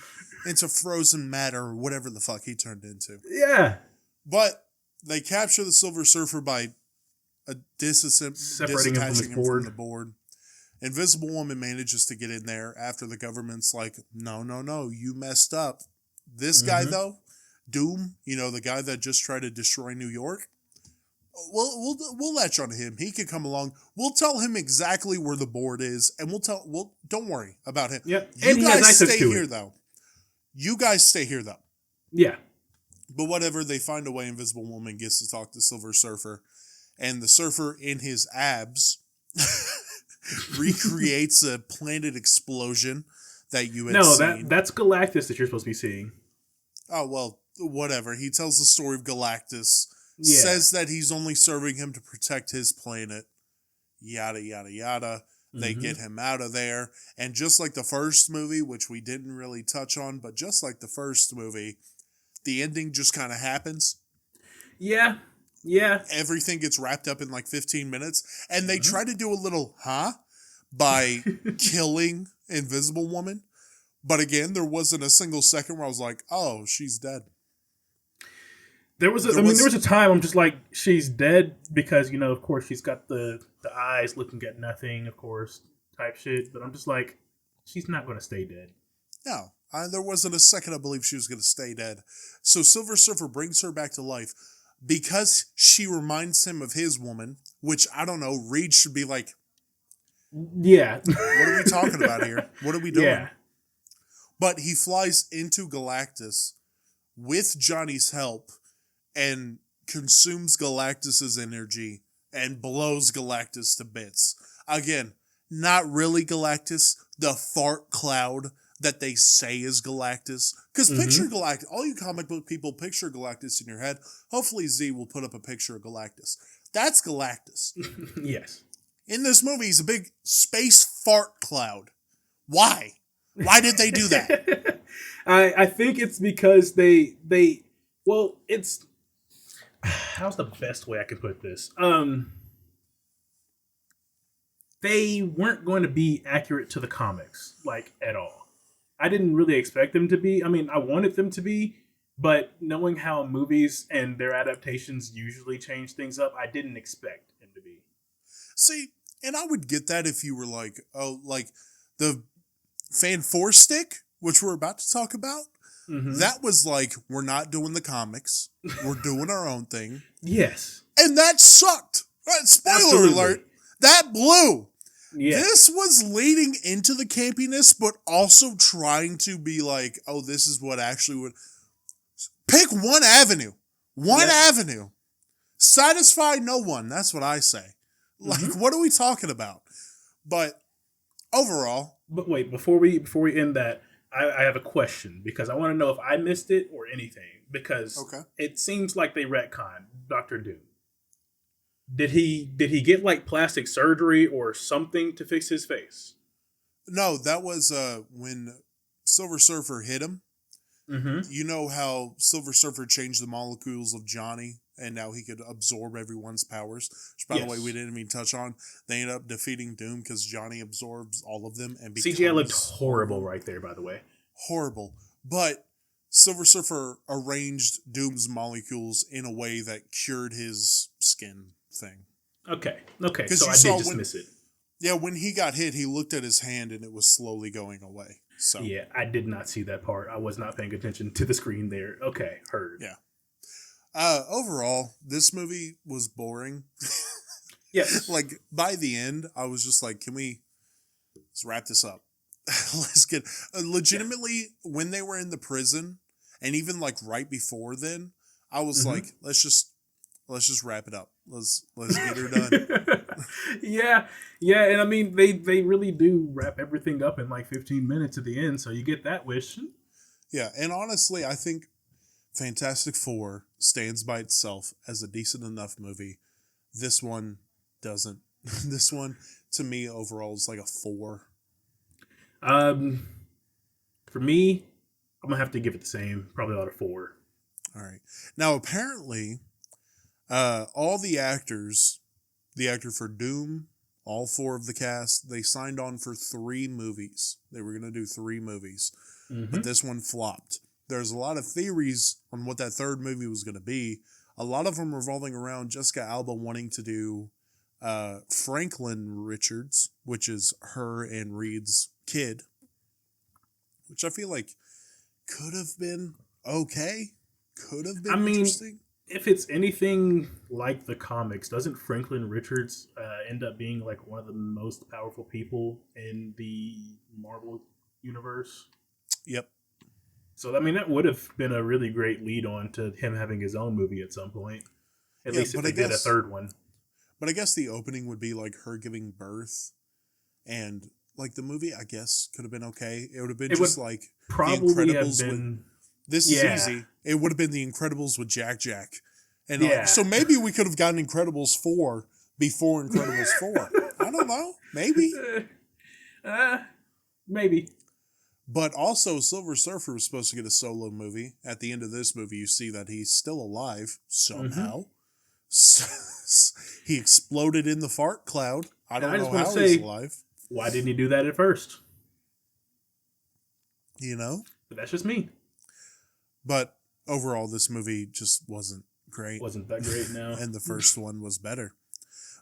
into frozen matter or whatever the fuck he turned into. Yeah. But they capture the Silver Surfer by Separating disattaching him him from from the board. Invisible Woman manages to get in there after the government's like, no, you messed up. This guy, though, Doom, the guy that just tried to destroy New York, we'll latch on him. He can come along. We'll tell him exactly where the board is, and don't worry about him. Yeah, you guys stay here, though. You guys stay here, though. Yeah. But whatever, they find a way. Invisible Woman gets to talk to Silver Surfer, and the Surfer in his abs recreates a planet explosion that you had seen. That's Galactus that you're supposed to be seeing. Oh, well, whatever. He tells the story of Galactus, says that he's only serving him to protect his planet, yada, yada, yada. They get him out of there. And just like the first movie, which we didn't really touch on, but just like the first movie, the ending just kind of happens. Yeah. Yeah. Everything gets wrapped up in like 15 minutes. And they try to do a little, by killing Invisible Woman. But again, there wasn't a single second where I was like, oh, she's dead. There was a time I'm just like, she's dead because, of course, she's got the eyes looking at nothing, of course, type shit. But I'm just like, she's not going to stay dead. No, there wasn't a second I believe she was going to stay dead. So Silver Surfer brings her back to life because she reminds him of his woman, which, I don't know, Reed should be like, yeah. What are we talking about here? What are we doing? Yeah. But he flies into Galactus with Johnny's help and consumes Galactus's energy and blows Galactus to bits. Again, not really Galactus, the fart cloud that they say is Galactus. Because picture Galactus, all you comic book people picture Galactus in your head. Hopefully Z will put up a picture of Galactus. That's Galactus. Yes. In this movie, he's a big space fart cloud. Why? Why did they do that? I think it's because it's how's the best way I can put this? They weren't going to be accurate to the comics, like, at all. I didn't really expect them to be. I mean, I wanted them to be, but knowing how movies and their adaptations usually change things up, I didn't expect them to be. See, and I would get that if you were like, like the Fan 4 stick, which we're about to talk about. That was like, we're not doing the comics. We're doing our own thing. Yes. And that sucked. Right, spoiler alert. That blew. Yeah. This was leading into the campiness, but also trying to be like, oh, this is what actually would... Pick one avenue. One avenue. Satisfy no one. That's what I say. Like, what are we talking about? But overall... But wait, before we end that, I have a question because I want to know if I missed it or anything because it seems like they retconned Dr. Doom. Did he get like plastic surgery or something to fix his face? No, that was when Silver Surfer hit him. You know how Silver Surfer changed the molecules of Johnny and now he could absorb everyone's powers, which, by the way, we didn't even touch on. They ended up defeating Doom because Johnny absorbs all of them. And CGI looked horrible right there, by the way. Horrible. But Silver Surfer arranged Doom's molecules in a way that cured his skin thing. Okay, so I did just miss it. Yeah, when he got hit, he looked at his hand and it was slowly going away. So yeah, I did not see that part. I was not paying attention to the screen there. Okay, heard. Yeah. Overall, this movie was boring. Yes. Like, by the end, I was just like, let's wrap this up. Let's get... legitimately, when they were in the prison, and even, like, right before then, I was like, let's just wrap it up. Let's get her done. Yeah, and I mean, they really do wrap everything up in, like, 15 minutes at the end, so you get that wish. Yeah, and honestly, I think Fantastic Four stands by itself as a decent enough movie This one doesn't. This one, to me, overall, is like a 4. Um, for me, I'm gonna have to give it the same, probably about a 4. All right. Now, apparently, all the actors, the actor for Doom, all 4 of the cast, they signed on for 3 movies. They were going to do 3 movies, but this one flopped. There's a lot of theories on what that third movie was going to be. A lot of them revolving around Jessica Alba wanting to do Franklin Richards, which is her and Reed's kid, which I feel like could have been okay. Could have been interesting. If it's anything like the comics, doesn't Franklin Richards end up being like one of the most powerful people in the Marvel universe? Yep. So, I mean, that would have been a really great lead on to him having his own movie at some point. At least if they did a third one. But I guess the opening would be like her giving birth, and like the movie, I guess, could have been okay. It would have been like probably The Incredibles have been. This is easy. It would have been The Incredibles with Jack. And so maybe we could have gotten Incredibles 4 before Incredibles 4. I don't know. Maybe. Maybe. But also, Silver Surfer was supposed to get a solo movie. At the end of this movie, you see that he's still alive somehow. He exploded in the fart cloud. I don't know how he's alive. Why didn't he do that at first? You know? But that's just me. But overall, this movie just wasn't great. Wasn't that great, no. And the first one was better.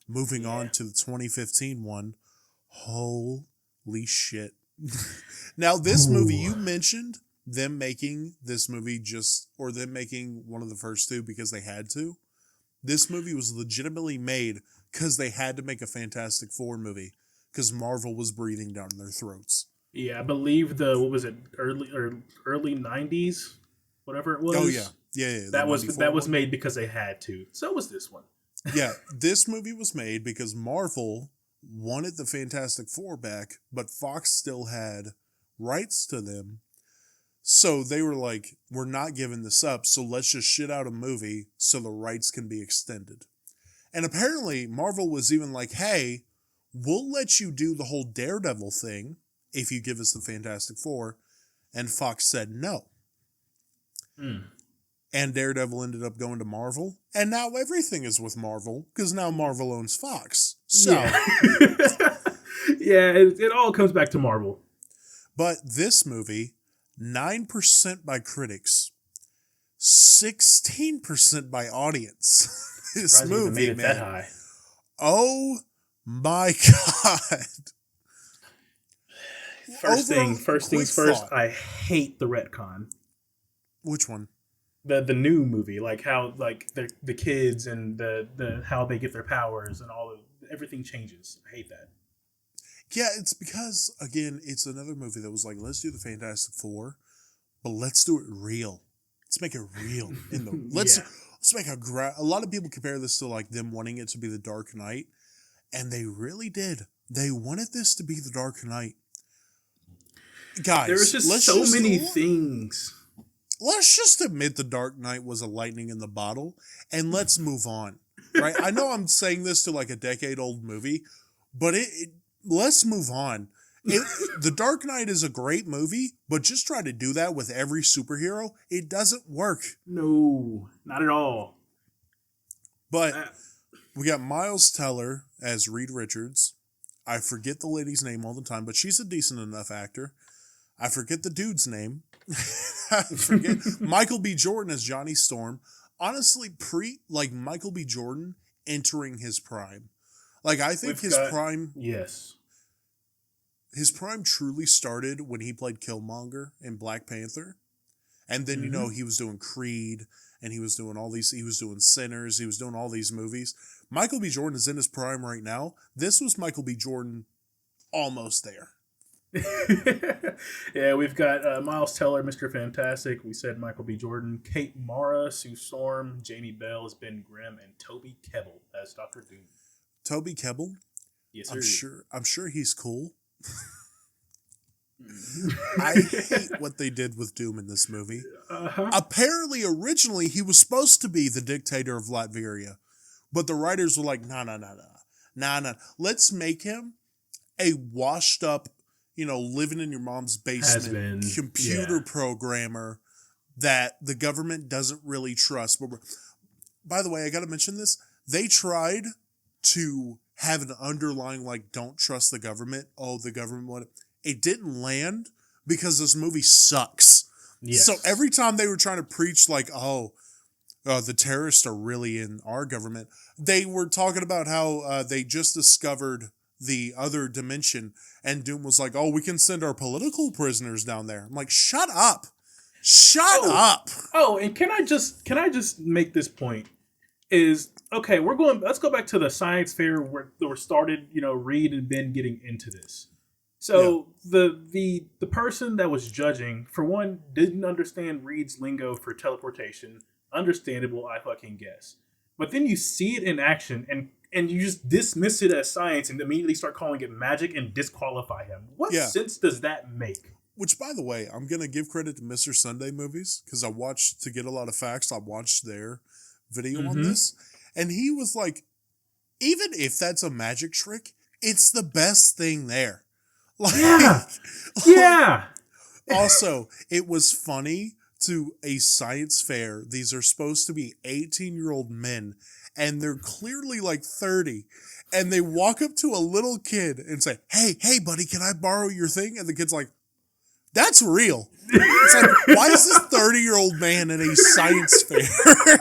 Moving on to the 2015 one. Holy shit. Now, this movie, you mentioned them making this movie them making one of the first 2 because they had to. This movie was legitimately made because they had to make a Fantastic Four movie because Marvel was breathing down their throats. Yeah, I believe early 90s, whatever it was. Oh yeah. Yeah. That was made because they had to. So was this one. Yeah, this movie was made because Marvel wanted the Fantastic Four back, but Fox still had rights to them. So they were like, we're not giving this up, so let's just shit out a movie so the rights can be extended. And apparently, Marvel was even like, hey, we'll let you do the whole Daredevil thing if you give us the Fantastic Four. And Fox said no. And Daredevil ended up going to Marvel. And now everything is with Marvel, because now Marvel owns Fox. So. Yeah, it all comes back to Marvel. But this movie, 9% by critics, 16% by audience. This movie, man. That high. Oh my God. First things first, I hate the retcon. Which one? The new movie, like how the kids and the how they get their powers and everything changes. I hate that. Yeah, it's because again, it's another movie that was like, let's do the Fantastic Four, but let's do it real. Let's make it real. Let's make a lot of people compare this to like them wanting it to be the Dark Knight, and they really did. They wanted this to be the Dark Knight. Guys, there was just so many things. Let's just admit the Dark Knight was a lightning in the bottle, and let's move on. Right? I know I'm saying this to like a decade-old movie, but let's move on. The Dark Knight is a great movie, but just try to do that with every superhero. It doesn't work. No, not at all. But we got Miles Teller as Reed Richards. I forget the lady's name all the time, but she's a decent enough actor. I forget the dude's name. I forget Michael B. Jordan as Johnny Storm. Honestly, Michael B. Jordan entering his prime. Like, I think prime... Yes. His prime truly started when he played Killmonger in Black Panther. And then, he was doing Creed, and he was doing he was doing Sinners, he was doing all these movies. Michael B. Jordan is in his prime right now. This was Michael B. Jordan almost there. Yeah, we've got Miles Teller, Mr. Fantastic. We said Michael B. Jordan, Kate Mara, Sue Storm, Jamie Bell as Ben Grimm, and Toby Kebbell as Dr. Doom. Toby Kebbell? Yes, sir. I'm sure he's cool. I hate what they did with Doom in this movie. Apparently, originally, he was supposed to be the dictator of Latveria, But the writers were like, nah. Let's make him a washed up, living in your mom's basement Has-been, computer yeah. programmer that the government doesn't really trust. But by the way, I got to mention this. They tried to have an underlying, like, don't trust the government. Oh, the government wanted. It didn't land because this movie sucks. Yes. So every time they were trying to preach, like, the terrorists are really in our government, they were talking about how they just discovered the other dimension, and Doom was like, oh, we can send our political prisoners down there. I'm like, shut up. Shut up. Oh, and can I just make this point? Is okay, let's go back to the science fair where started, Reed and Ben getting into this. So the person that was judging, for one, didn't understand Reed's lingo for teleportation. Understandable, I fucking guess. But then you see it in action and you just dismiss it as science and immediately start calling it magic and disqualify him. What sense does that make? Which, by the way, I'm going to give credit to Mr. Sunday Movies, because to get a lot of facts, I watched their video on this. And he was like, even if that's a magic trick, it's the best thing there. Like, yeah. Also, it was funny to a science fair. These are supposed to be 18-year-old men, and they're clearly like 30. And they walk up to a little kid and say, hey, buddy, can I borrow your thing? And the kid's like, that's real. It's like, why is this 30-year-old man in a science fair?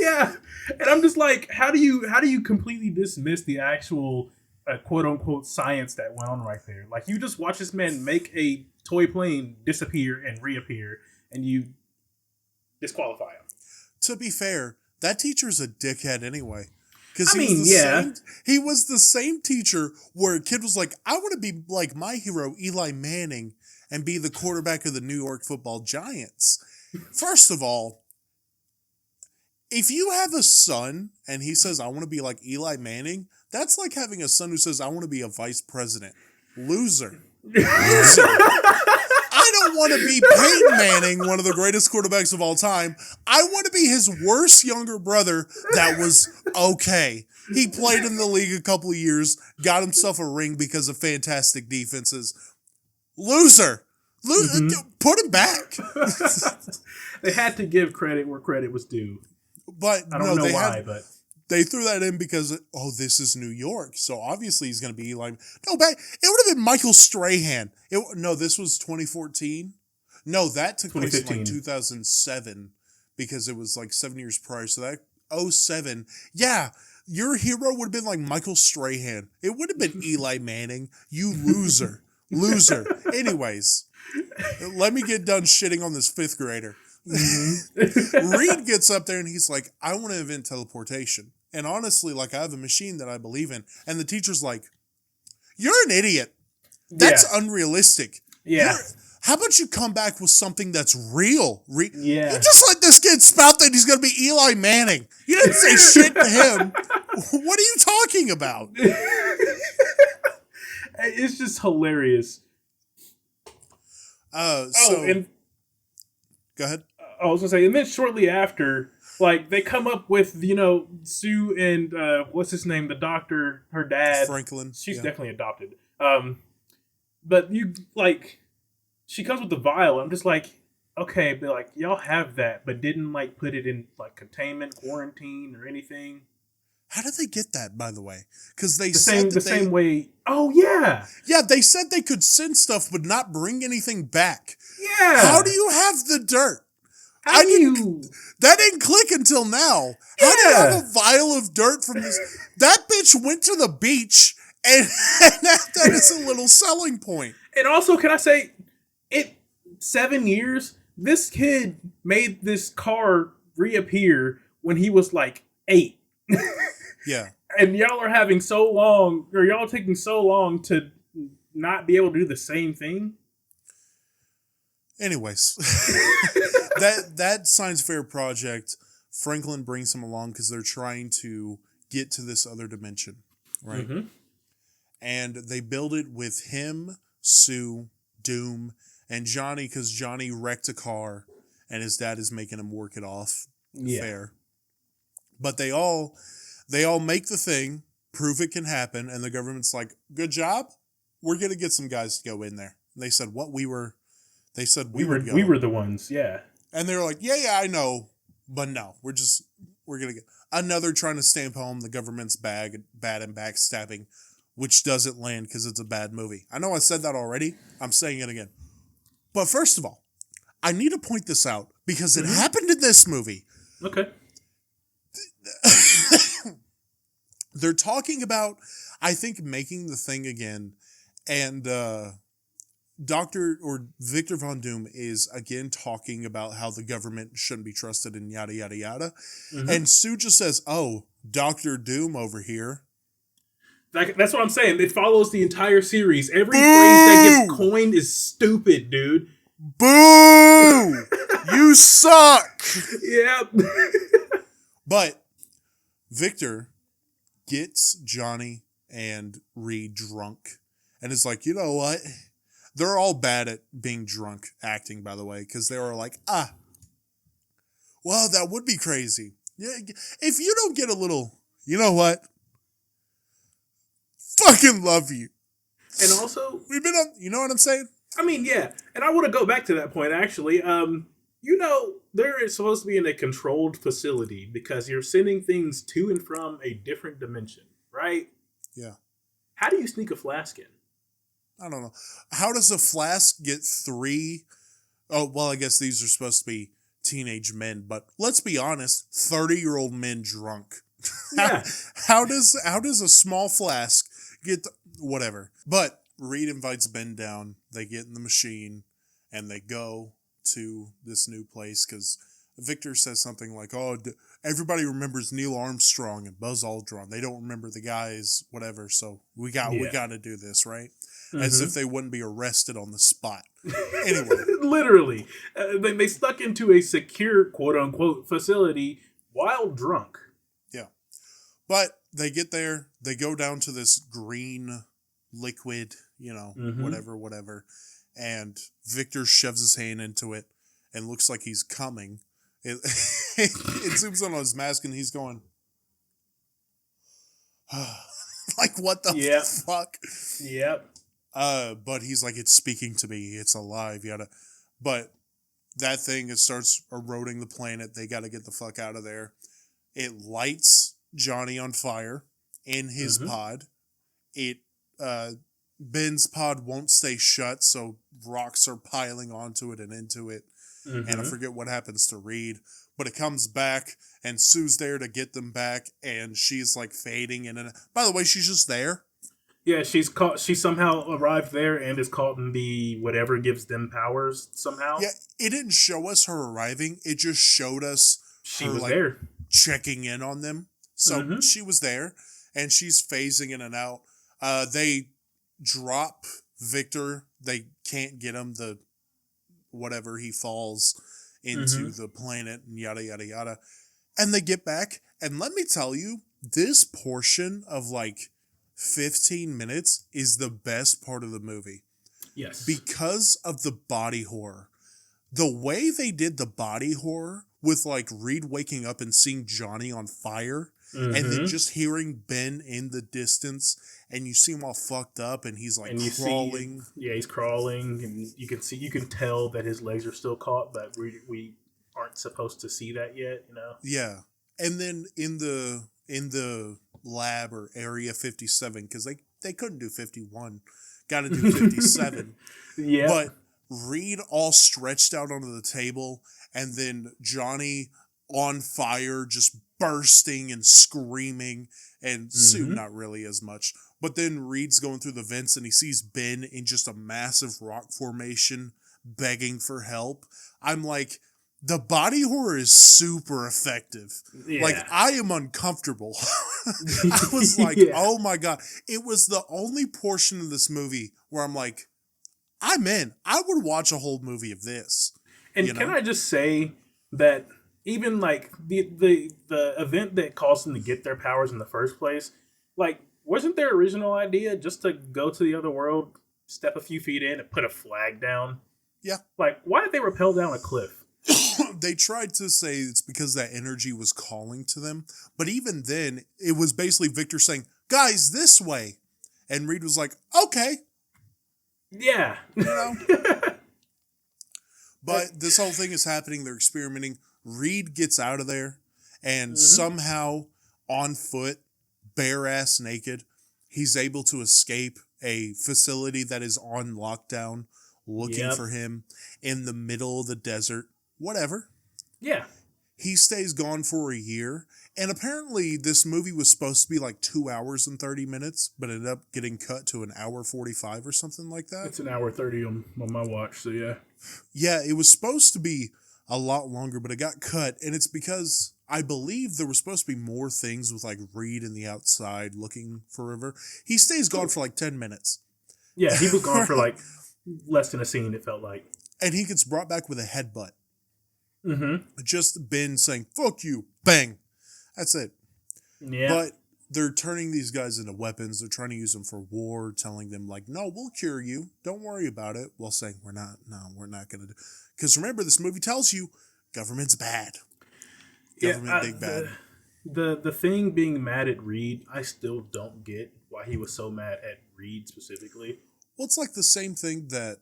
Yeah. And I'm just like, how do you completely dismiss the actual quote unquote science that went on right there? Like, you just watch this man make a toy plane disappear and reappear, and you disqualify him. To be fair, that teacher's a dickhead anyway. Because he was the same teacher where a kid was like, I want to be like my hero, Eli Manning, and be the quarterback of the New York Football Giants. First of all, if you have a son and he says, I want to be like Eli Manning, that's like having a son who says, I want to be a vice president. Loser. I don't want to be Peyton Manning, one of the greatest quarterbacks of all time. I want to be his worst younger brother that was okay. He played in the league a couple of years, got himself a ring because of fantastic defenses. Loser. Put him back. They had to give credit where credit was due. But I don't know why, but they threw that in because, this is New York, so obviously he's going to be Eli. No, but it would have been Michael Strahan. This was 2014. No, that took place in like 2007 because it was like 7 years prior. So that 2007, yeah, your hero would have been like Michael Strahan. It would have been Eli Manning. You loser, loser. Anyways, let me get done shitting on this fifth grader. Reed gets up there and he's like, I want to invent teleportation. And honestly, like, I have a machine that I believe in. And the teacher's like, you're an idiot. That's unrealistic. Yeah. How about you come back with something that's real? Yeah. You just let this kid spout that he's going to be Eli Manning. You didn't say shit to him. What are you talking about? It's just hilarious. And go ahead. I was gonna say, and then shortly after, like, they come up with, Sue and what's his name, the doctor, her dad, Franklin. She's definitely adopted. But she comes with the vial. I'm just like, okay, but like, y'all have that, but didn't like put it in like containment, quarantine, or anything. How did they get that, by the way? Because they said the same way. Oh yeah, yeah. They said they could send stuff, but not bring anything back. Yeah. How do you have the dirt? That didn't click until now. Yeah. How do you have a vial of dirt from this? That bitch went to the beach, and that is a little selling point. And also, can I say, 7 years, this kid made this car reappear when he was like 8. Yeah. And y'all are taking so long to not be able to do the same thing. Anyways, that science fair project, Franklin brings him along because they're trying to get to this other dimension, right? Mm-hmm. And they build it with him, Sue, Doom, and Johnny, because Johnny wrecked a car and his dad is making him work it off. Yeah. Fair. But they all make the thing, prove it can happen, and the government's like, "Good job. We're gonna get some guys to go in there." And they said, "What They said we would go." We were the ones, yeah. And they were like, "Yeah, I know, but no, we're gonna get another trying to stamp home the government's bad and backstabbing, which doesn't land because it's a bad movie." I know I said that already. I'm saying it again. But first of all, I need to point this out because it happened in this movie. Okay. They're talking about, I think, making the thing again, and Victor Von Doom is again talking about how the government shouldn't be trusted and yada yada yada, and Sue just says, "Oh, Dr. Doom over here." That's what I'm saying. It follows the entire series. Every phrase that gets coined is stupid, dude. Boo! You suck. Yeah. But Victor gets Johnny and Reed drunk and is like, "You know what? They're all bad at being drunk acting, by the way, because they were like, well, that would be crazy. Yeah, if you don't get a little, you know what? Fucking love you." And also, we've been on, you know what I'm saying? I mean, yeah. And I want to go back to that point, actually. There is supposed to be in a controlled facility because you're sending things to and from a different dimension, right? Yeah. How do you sneak a flask in? I don't know. How does a flask get 3? Oh, well, I guess these are supposed to be teenage men, but let's be honest, 30-year-old men drunk. Yeah. How does a small flask get whatever? But Reed invites Ben down. They get in the machine and they go to this new place because Victor says something like, "Oh, everybody remembers Neil Armstrong and Buzz Aldrin. They don't remember the guys, whatever. So we got to do this, right?" As if they wouldn't be arrested on the spot. Anyway, literally, they stuck into a secure quote unquote facility while drunk. Yeah, but they get there. They go down to this green liquid, whatever. And Victor shoves his hand into it and looks like he's coming. It zooms on his mask and he's going, like, what the fuck? Yep. But he's like, "It's speaking to me. It's alive." Yada. But that thing, it starts eroding the planet. They got to get the fuck out of there. It lights Johnny on fire in his pod. Ben's pod won't stay shut, so rocks are piling onto it and into it. And I forget what happens to Reed, but it comes back, and Sue's there to get them back, and she's like fading. And by the way, she's just there. Yeah, she's caught. She somehow arrived there and is caught in the whatever gives them powers somehow. Yeah, it didn't show us her arriving. It just showed us she was there checking in on them. So she was there, and she's phasing in and out. They drop Victor. They can't get him. Whatever, he falls into the planet and yada yada yada. And they get back, and let me tell you, this portion of like 15 minutes is the best part of the movie. Yes. Because of the body horror. The way they did the body horror with like Reed waking up and seeing Johnny on fire and then just hearing Ben in the distance and you see him all fucked up and he's like crawling. He's crawling and you can tell that his legs are still caught, but we aren't supposed to see that yet, you know? Yeah. And then in the lab or area 57, because they couldn't do 51, got to do 57. Yeah. But Reed all stretched out onto the table, and then Johnny on fire, just bursting and screaming, and Sue not really as much. But then Reed's going through the vents, and he sees Ben in just a massive rock formation begging for help. I'm like, the body horror is super effective. Yeah. Like, I am uncomfortable. I was like, oh my God. It was the only portion of this movie where I'm like, I'm in. I would watch a whole movie of this. And can I just say that even like the event that caused them to get their powers in the first place, like, wasn't their original idea just to go to the other world, step a few feet in, and put a flag down? Yeah. Like, why did they rappel down a cliff? they tried to say it's because that energy was calling to them. But even then, it was basically Victor saying, guys, this way. And Reed was like, okay. Yeah. You know? But this whole thing is happening. They're experimenting. Reed gets out of there. And somehow, on foot, bare ass naked, he's able to escape a facility that is on lockdown, looking for him in the middle of the desert. Whatever. Yeah. He stays gone for a year. And apparently this movie was supposed to be like 2 hours and 30 minutes, but ended up getting cut to an hour 45 or something like that. It's an hour 30 on my watch, so yeah. Yeah, it was supposed to be a lot longer, but it got cut. And it's because I believe there were supposed to be more things with like Reed in the outside looking for River. He stays gone for like 10 minutes. Yeah, he was gone for like less than a scene, it felt like. And he gets brought back with a headbutt. Mm-hmm. Just Ben saying, fuck you, bang. That's it. Yeah. But they're turning these guys into weapons. They're trying to use them for war, telling them like, no, we'll cure you. Don't worry about it. While saying, we're not going to do. Because remember, this movie tells you government's bad. Government big bad. The thing being mad at Reed, I still don't get why he was so mad at Reed specifically. Well, it's like the same thing that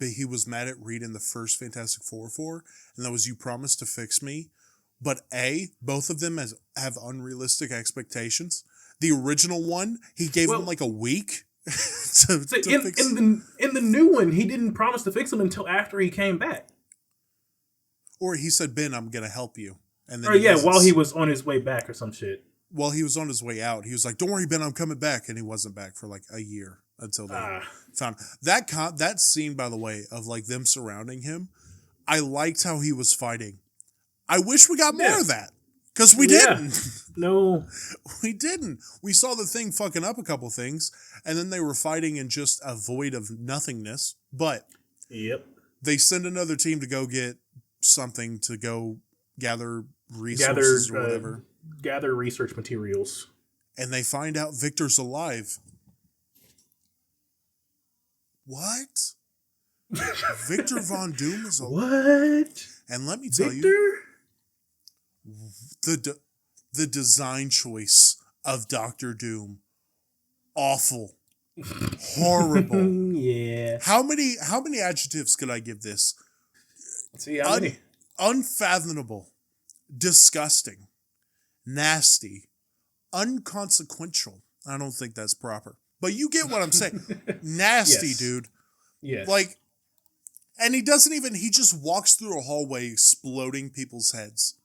he was mad at Reed in the first Fantastic Four for, and that was you promised to fix me. But both of them have unrealistic expectations. The original one, he gave him like a week to fix him. In the new one, he didn't promise to fix him until after he came back. Or he said, Ben, I'm going to help you. And then while he was on his way back or some shit. While he was on his way out, he was like, don't worry, Ben, I'm coming back. And he wasn't back for like a year until they found that scene, by the way, of like them surrounding him. I liked how he was fighting. I wish we got more of that. Because we didn't. No. We didn't. We saw the thing fucking up a couple things, and then they were fighting in just a void of nothingness. But they send another team to go get something, to go gather resources or whatever. Gather research materials. And they find out Victor's alive. What? Victor Von Doom is alive? What? And let me tell you, the design choice of Doctor Doom, awful, horrible. Yeah. How many adjectives could I give this? See how many? Unfathomable, disgusting, nasty, unconsequential. I don't think that's proper, but you get what I'm saying. Nasty, dude. Yeah. Like, and he just walks through a hallway exploding people's heads.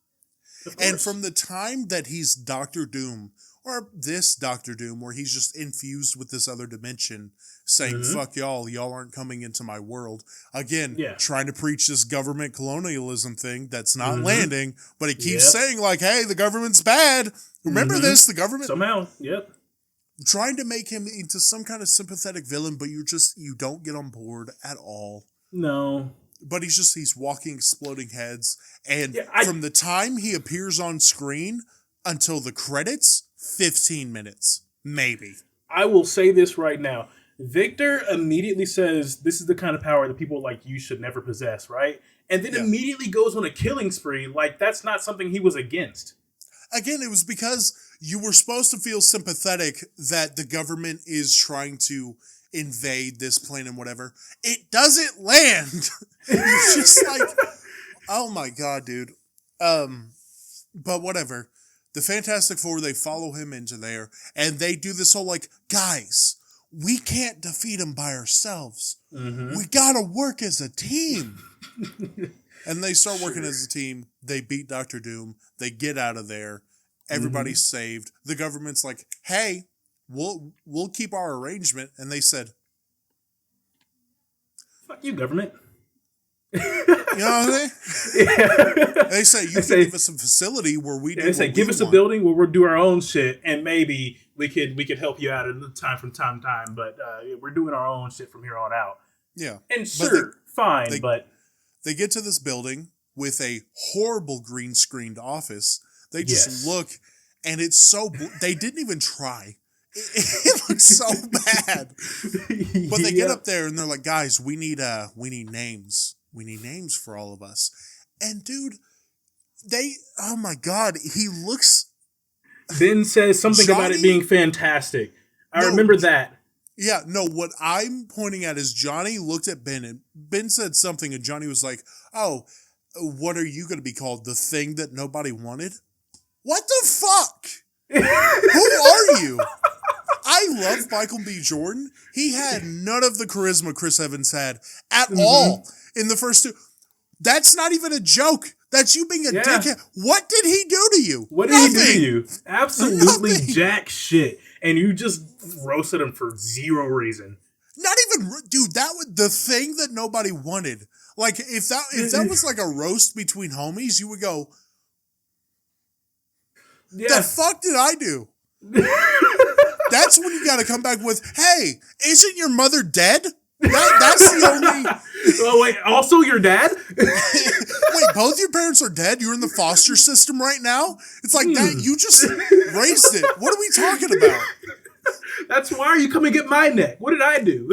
And from the time that he's Doctor Doom, or this Doctor Doom, where he's just infused with this other dimension, saying, fuck y'all aren't coming into my world. Again, trying to preach this government colonialism thing that's not landing, but he keeps saying, like, hey, the government's bad. Remember this, the government. Somehow, trying to make him into some kind of sympathetic villain, but you don't get on board at all. No. But he's walking exploding heads. And from the time he appears on screen until the credits, 15 minutes. Maybe. I will say this right now. Victor immediately says, this is the kind of power that people like you should never possess, right? And then immediately goes on a killing spree. Like, that's not something he was against. Again, it was because you were supposed to feel sympathetic that the government is trying to invade this plane and whatever. It doesn't land. It's just like, oh my god, dude. But whatever. The Fantastic Four, they follow him into there, and they do this whole like, guys, we can't defeat him by ourselves. We gotta work as a team. And they start working as a team. They beat Doctor Doom. They get out of there. Everybody's saved. The government's like, hey, we'll keep our arrangement. And they said, fuck you, government. You know what I mean? They say, you can give us a facility where we do They say, give us a building where we'll do our own shit, and maybe we could help you out at the time from time to time, but we're doing our own shit from here on out. Yeah. And sure, fine, but... They get to this building with a horrible green screened office. They just look, and it's so... they didn't even try. It looks so bad. But they get up there, and they're like, guys, we need names. We need names for all of us. And dude, oh my God, he looks. Ben says something about it being fantastic. I remember that. Yeah, no, what I'm pointing at is Johnny looked at Ben and Ben said something and Johnny was like, oh, what are you going to be called? The thing that nobody wanted? What the fuck? Who are you? I love Michael B. Jordan. He had none of the charisma Chris Evans had at all in the first two. That's not even a joke. That's you being a dickhead. What did he do to you? What did he do to you? Absolutely jack shit. And you just roasted him for zero reason. Not even, dude, that was the thing that nobody wanted. Like, if that was like a roast between homies, you would go, the fuck did I do? That's when you got to come back with, hey, isn't your mother dead? That's the only... Oh, wait, also your dad? Wait, both your parents are dead? You're in the foster system right now? It's like that. You just raised it. What are we talking about? That's why you come and get my neck. What did I do?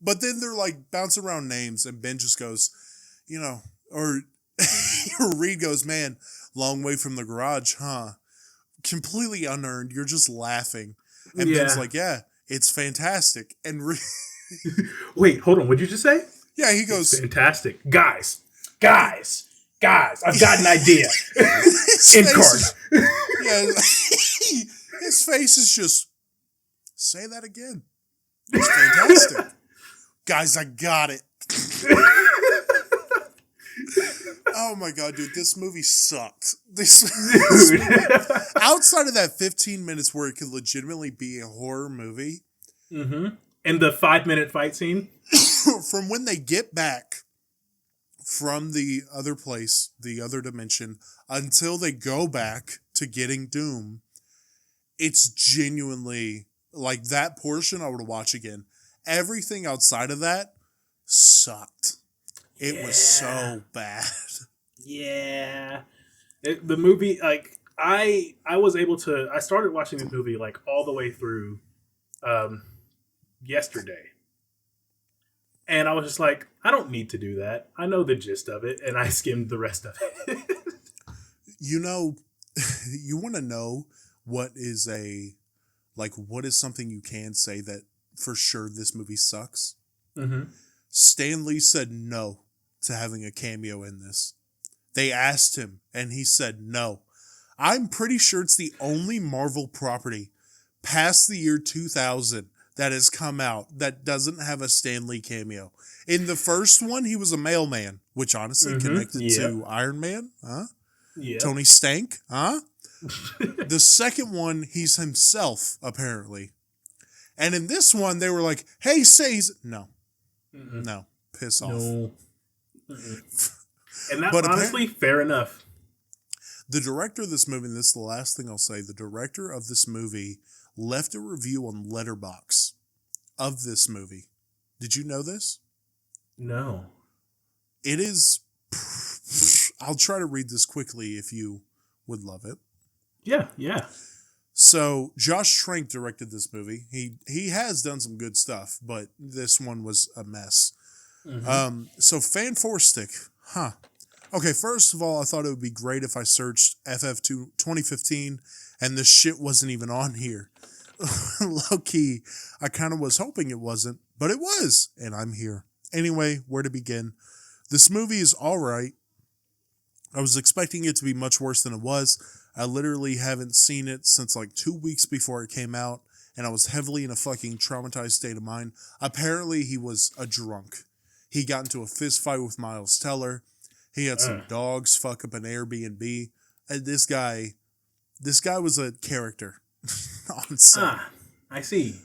But then they're like bouncing around names and Ben just goes, or Reed goes, man, long way from the garage, huh? Completely unearned. You're just laughing. And Ben's like, yeah, it's fantastic. And wait, hold on. What'd you just say? Yeah, he goes, it's fantastic. Guys, I've got an idea. In card. Yeah, his face is just, say that again. It's fantastic. Guys, I got it. Oh my God, dude, this movie sucked. Outside of that 15 minutes where it could legitimately be a horror movie. Mm-hmm. And the 5-minute fight scene? From when they get back from the other place, the other dimension, until they go back to getting Doom, it's genuinely, like, that portion I would watch again. Everything outside of that sucked. It was so bad. Yeah. The movie, like, I was able to, I started watching this movie, like, all the way through yesterday. And I was just like, I don't need to do that. I know the gist of it, and I skimmed the rest of it. You want to know what is what is something you can say that for sure this movie sucks? Mm-hmm. Stan Lee said no to having a cameo in this. They asked him, and he said no. I'm pretty sure it's the only Marvel property past the year 2000 that has come out that doesn't have a Stan Lee cameo. In the first one, he was a mailman, which honestly connected to Iron Man, huh? Yeah. Tony Stank, huh? The second one, he's himself, apparently. And in this one, they were like, hey, no. Mm-mm. No. Piss off. No. And that, honestly, fair enough. The director of this movie, and this is the last thing I'll say, the director of this movie left a review on Letterboxd of this movie. Did you know this? No. It is... I'll try to read this quickly if you would love it. Yeah. So, Josh Trank directed this movie. He has done some good stuff, but this one was a mess. Mm-hmm. So, Fan Four Stick. Huh. Okay, first of all, I thought it would be great if I searched FF2 2015 and this shit wasn't even on here. Low-key, I kind of was hoping it wasn't, but it was, and I'm here. Anyway, where to begin? This movie is alright. I was expecting it to be much worse than it was. I literally haven't seen it since like 2 weeks before it came out, and I was heavily in a fucking traumatized state of mind. Apparently, he was a drunk. He got into a fist fight with Miles Teller. He had some dogs fuck up an Airbnb. And this guy was a character on set. I see.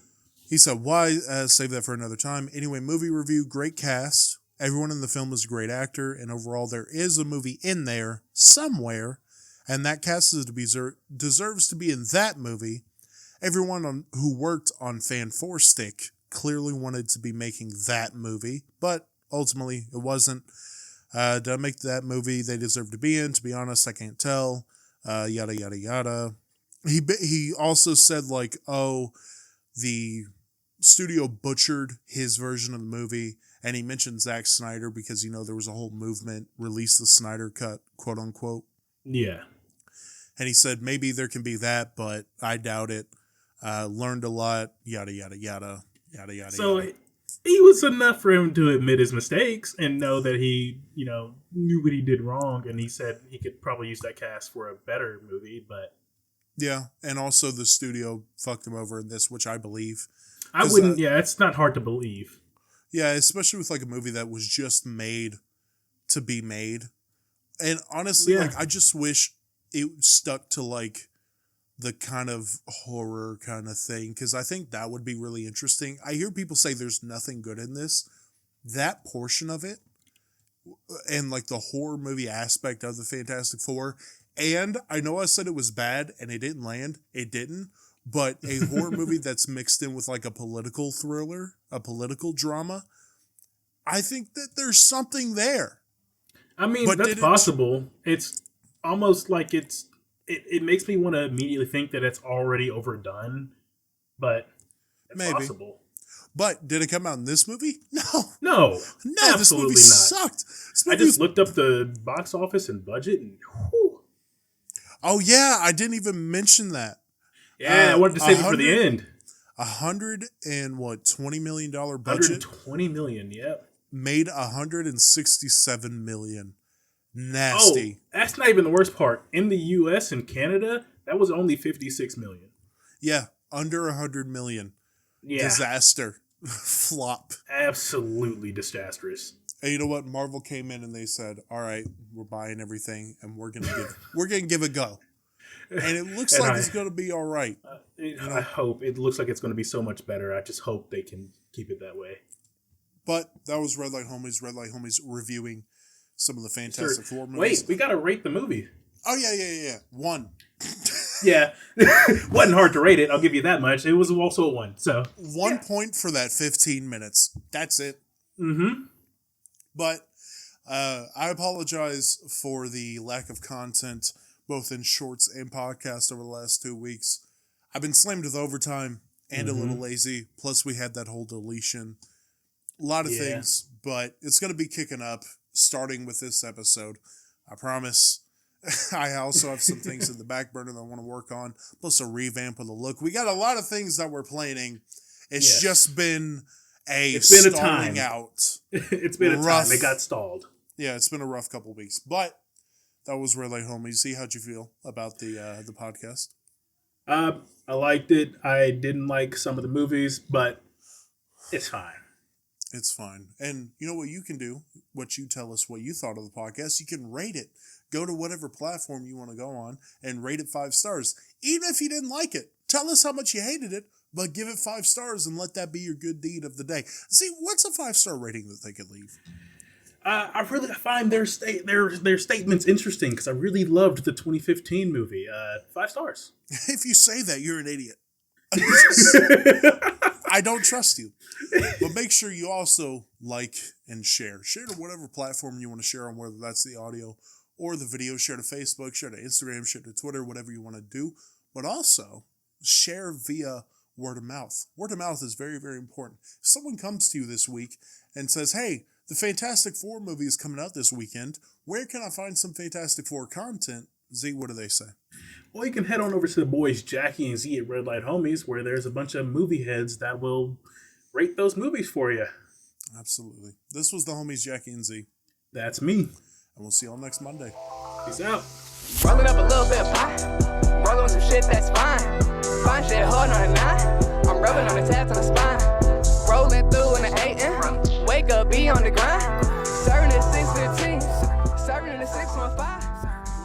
He said, why save that for another time? Anyway, movie review, great cast. Everyone in the film is a great actor, and overall there is a movie in there somewhere, and that cast deserves to be in that movie. Everyone who worked on Fan Four Stick clearly wanted to be making that movie, but ultimately it wasn't. Did I make that movie they deserve to be in? To be honest, I can't tell. Yada, yada, yada. He also said, like, oh, the studio butchered his version of the movie, And he mentioned Zack Snyder because, there was a whole movement, release the Snyder Cut, quote unquote. Yeah. And he said maybe there can be that, but I doubt it. Learned a lot, yada, yada, yada, yada, yada. So yada. He was enough for him to admit his mistakes and know that he, knew what he did wrong. And he said he could probably use that cast for a better movie, but. Yeah. And also the studio fucked him over in this, which I believe. I wouldn't, it's not hard to believe. Yeah, especially with like a movie that was just made to be made. And honestly, I just wish it stuck to like the kind of horror kind of thing, because I think that would be really interesting. I hear people say there's nothing good in this. That portion of it, and like the horror movie aspect of the Fantastic Four, and I know I said it was bad and it didn't land. It didn't. But a horror movie that's mixed in with like a political thriller, a political drama, I think that there's something there. I mean, that's possible. It's almost like it makes me want to immediately think that it's already overdone, but it's maybe possible. But did it come out in this movie? No, this movie not. Sucked. I just looked up the box office and budget, and whew. Oh yeah, I didn't even mention that. Yeah, I wanted to save it for the end. $20 million budget. $120 million, yep. Made $167 million. Nasty. Oh, that's not even the worst part. In the U.S. and Canada, that was only $56 million. Yeah, under $100 million. Yeah. Disaster. Flop. Absolutely disastrous. And you know what? Marvel came in and they said, "All right, we're buying everything, and we're gonna give a go." And it looks like it's gonna be all right. I hope it looks like it's gonna be so much better. I just hope they can keep it that way. But that was Red Light Homies reviewing some of the Fantastic Four movies. Wait, we gotta rate the movie. Oh yeah. 1. Yeah, wasn't hard to rate it. I'll give you that much. It was also a 1. So 1 point for that 15 minutes. That's it. Mm-hmm. But I apologize for the lack of content, both in shorts and podcasts over the last 2 weeks. I've been slammed with overtime and a little lazy. Plus, we had that whole deletion. A lot of things, but it's going to be kicking up, starting with this episode. I promise. I also have some things in the back burner that I want to work on, plus a revamp of the look. We got a lot of things that we're planning. It's just been it's been a time. Out. It's been rough. A time. It got stalled. Yeah, it's been a rough couple of weeks, but that was Red Light Homies. See, how'd you feel about the podcast? I liked it. I didn't like some of the movies, but it's fine. It's fine. And you know what you can do? What you tell us what you thought of the podcast. You can rate it. Go to whatever platform you want to go on and rate it 5 stars. Even if you didn't like it, tell us how much you hated it, but give it 5 stars and let that be your good deed of the day. See, what's a 5-star rating that they could leave? I really find their statements interesting because I really loved the 2015 movie. 5 stars. If you say that, you're an idiot. I don't trust you. But make sure you also like and share. Share to whatever platform you want to share on, whether that's the audio or the video. Share to Facebook, share to Instagram, share to Twitter, whatever you want to do. But also share via word of mouth. Word of mouth is very, very important. If someone comes to you this week and says, "Hey, the Fantastic Four movie is coming out this weekend. Where can I find some Fantastic Four content?" Z, what do they say? Well, you can head on over to the boys Jackie and Z at Red Light Homies, where there's a bunch of movie heads that will rate those movies for you. Absolutely. This was the homies Jackie and Z. That's me. And we'll see y'all next Monday. Peace out. Rolling up a little bit of pie. Rolling with some shit that's fine. Fine shit hard on a 9. I'm rubbing on the tabs on the spine. Rolling through in the 8. Wake up, be on the grind.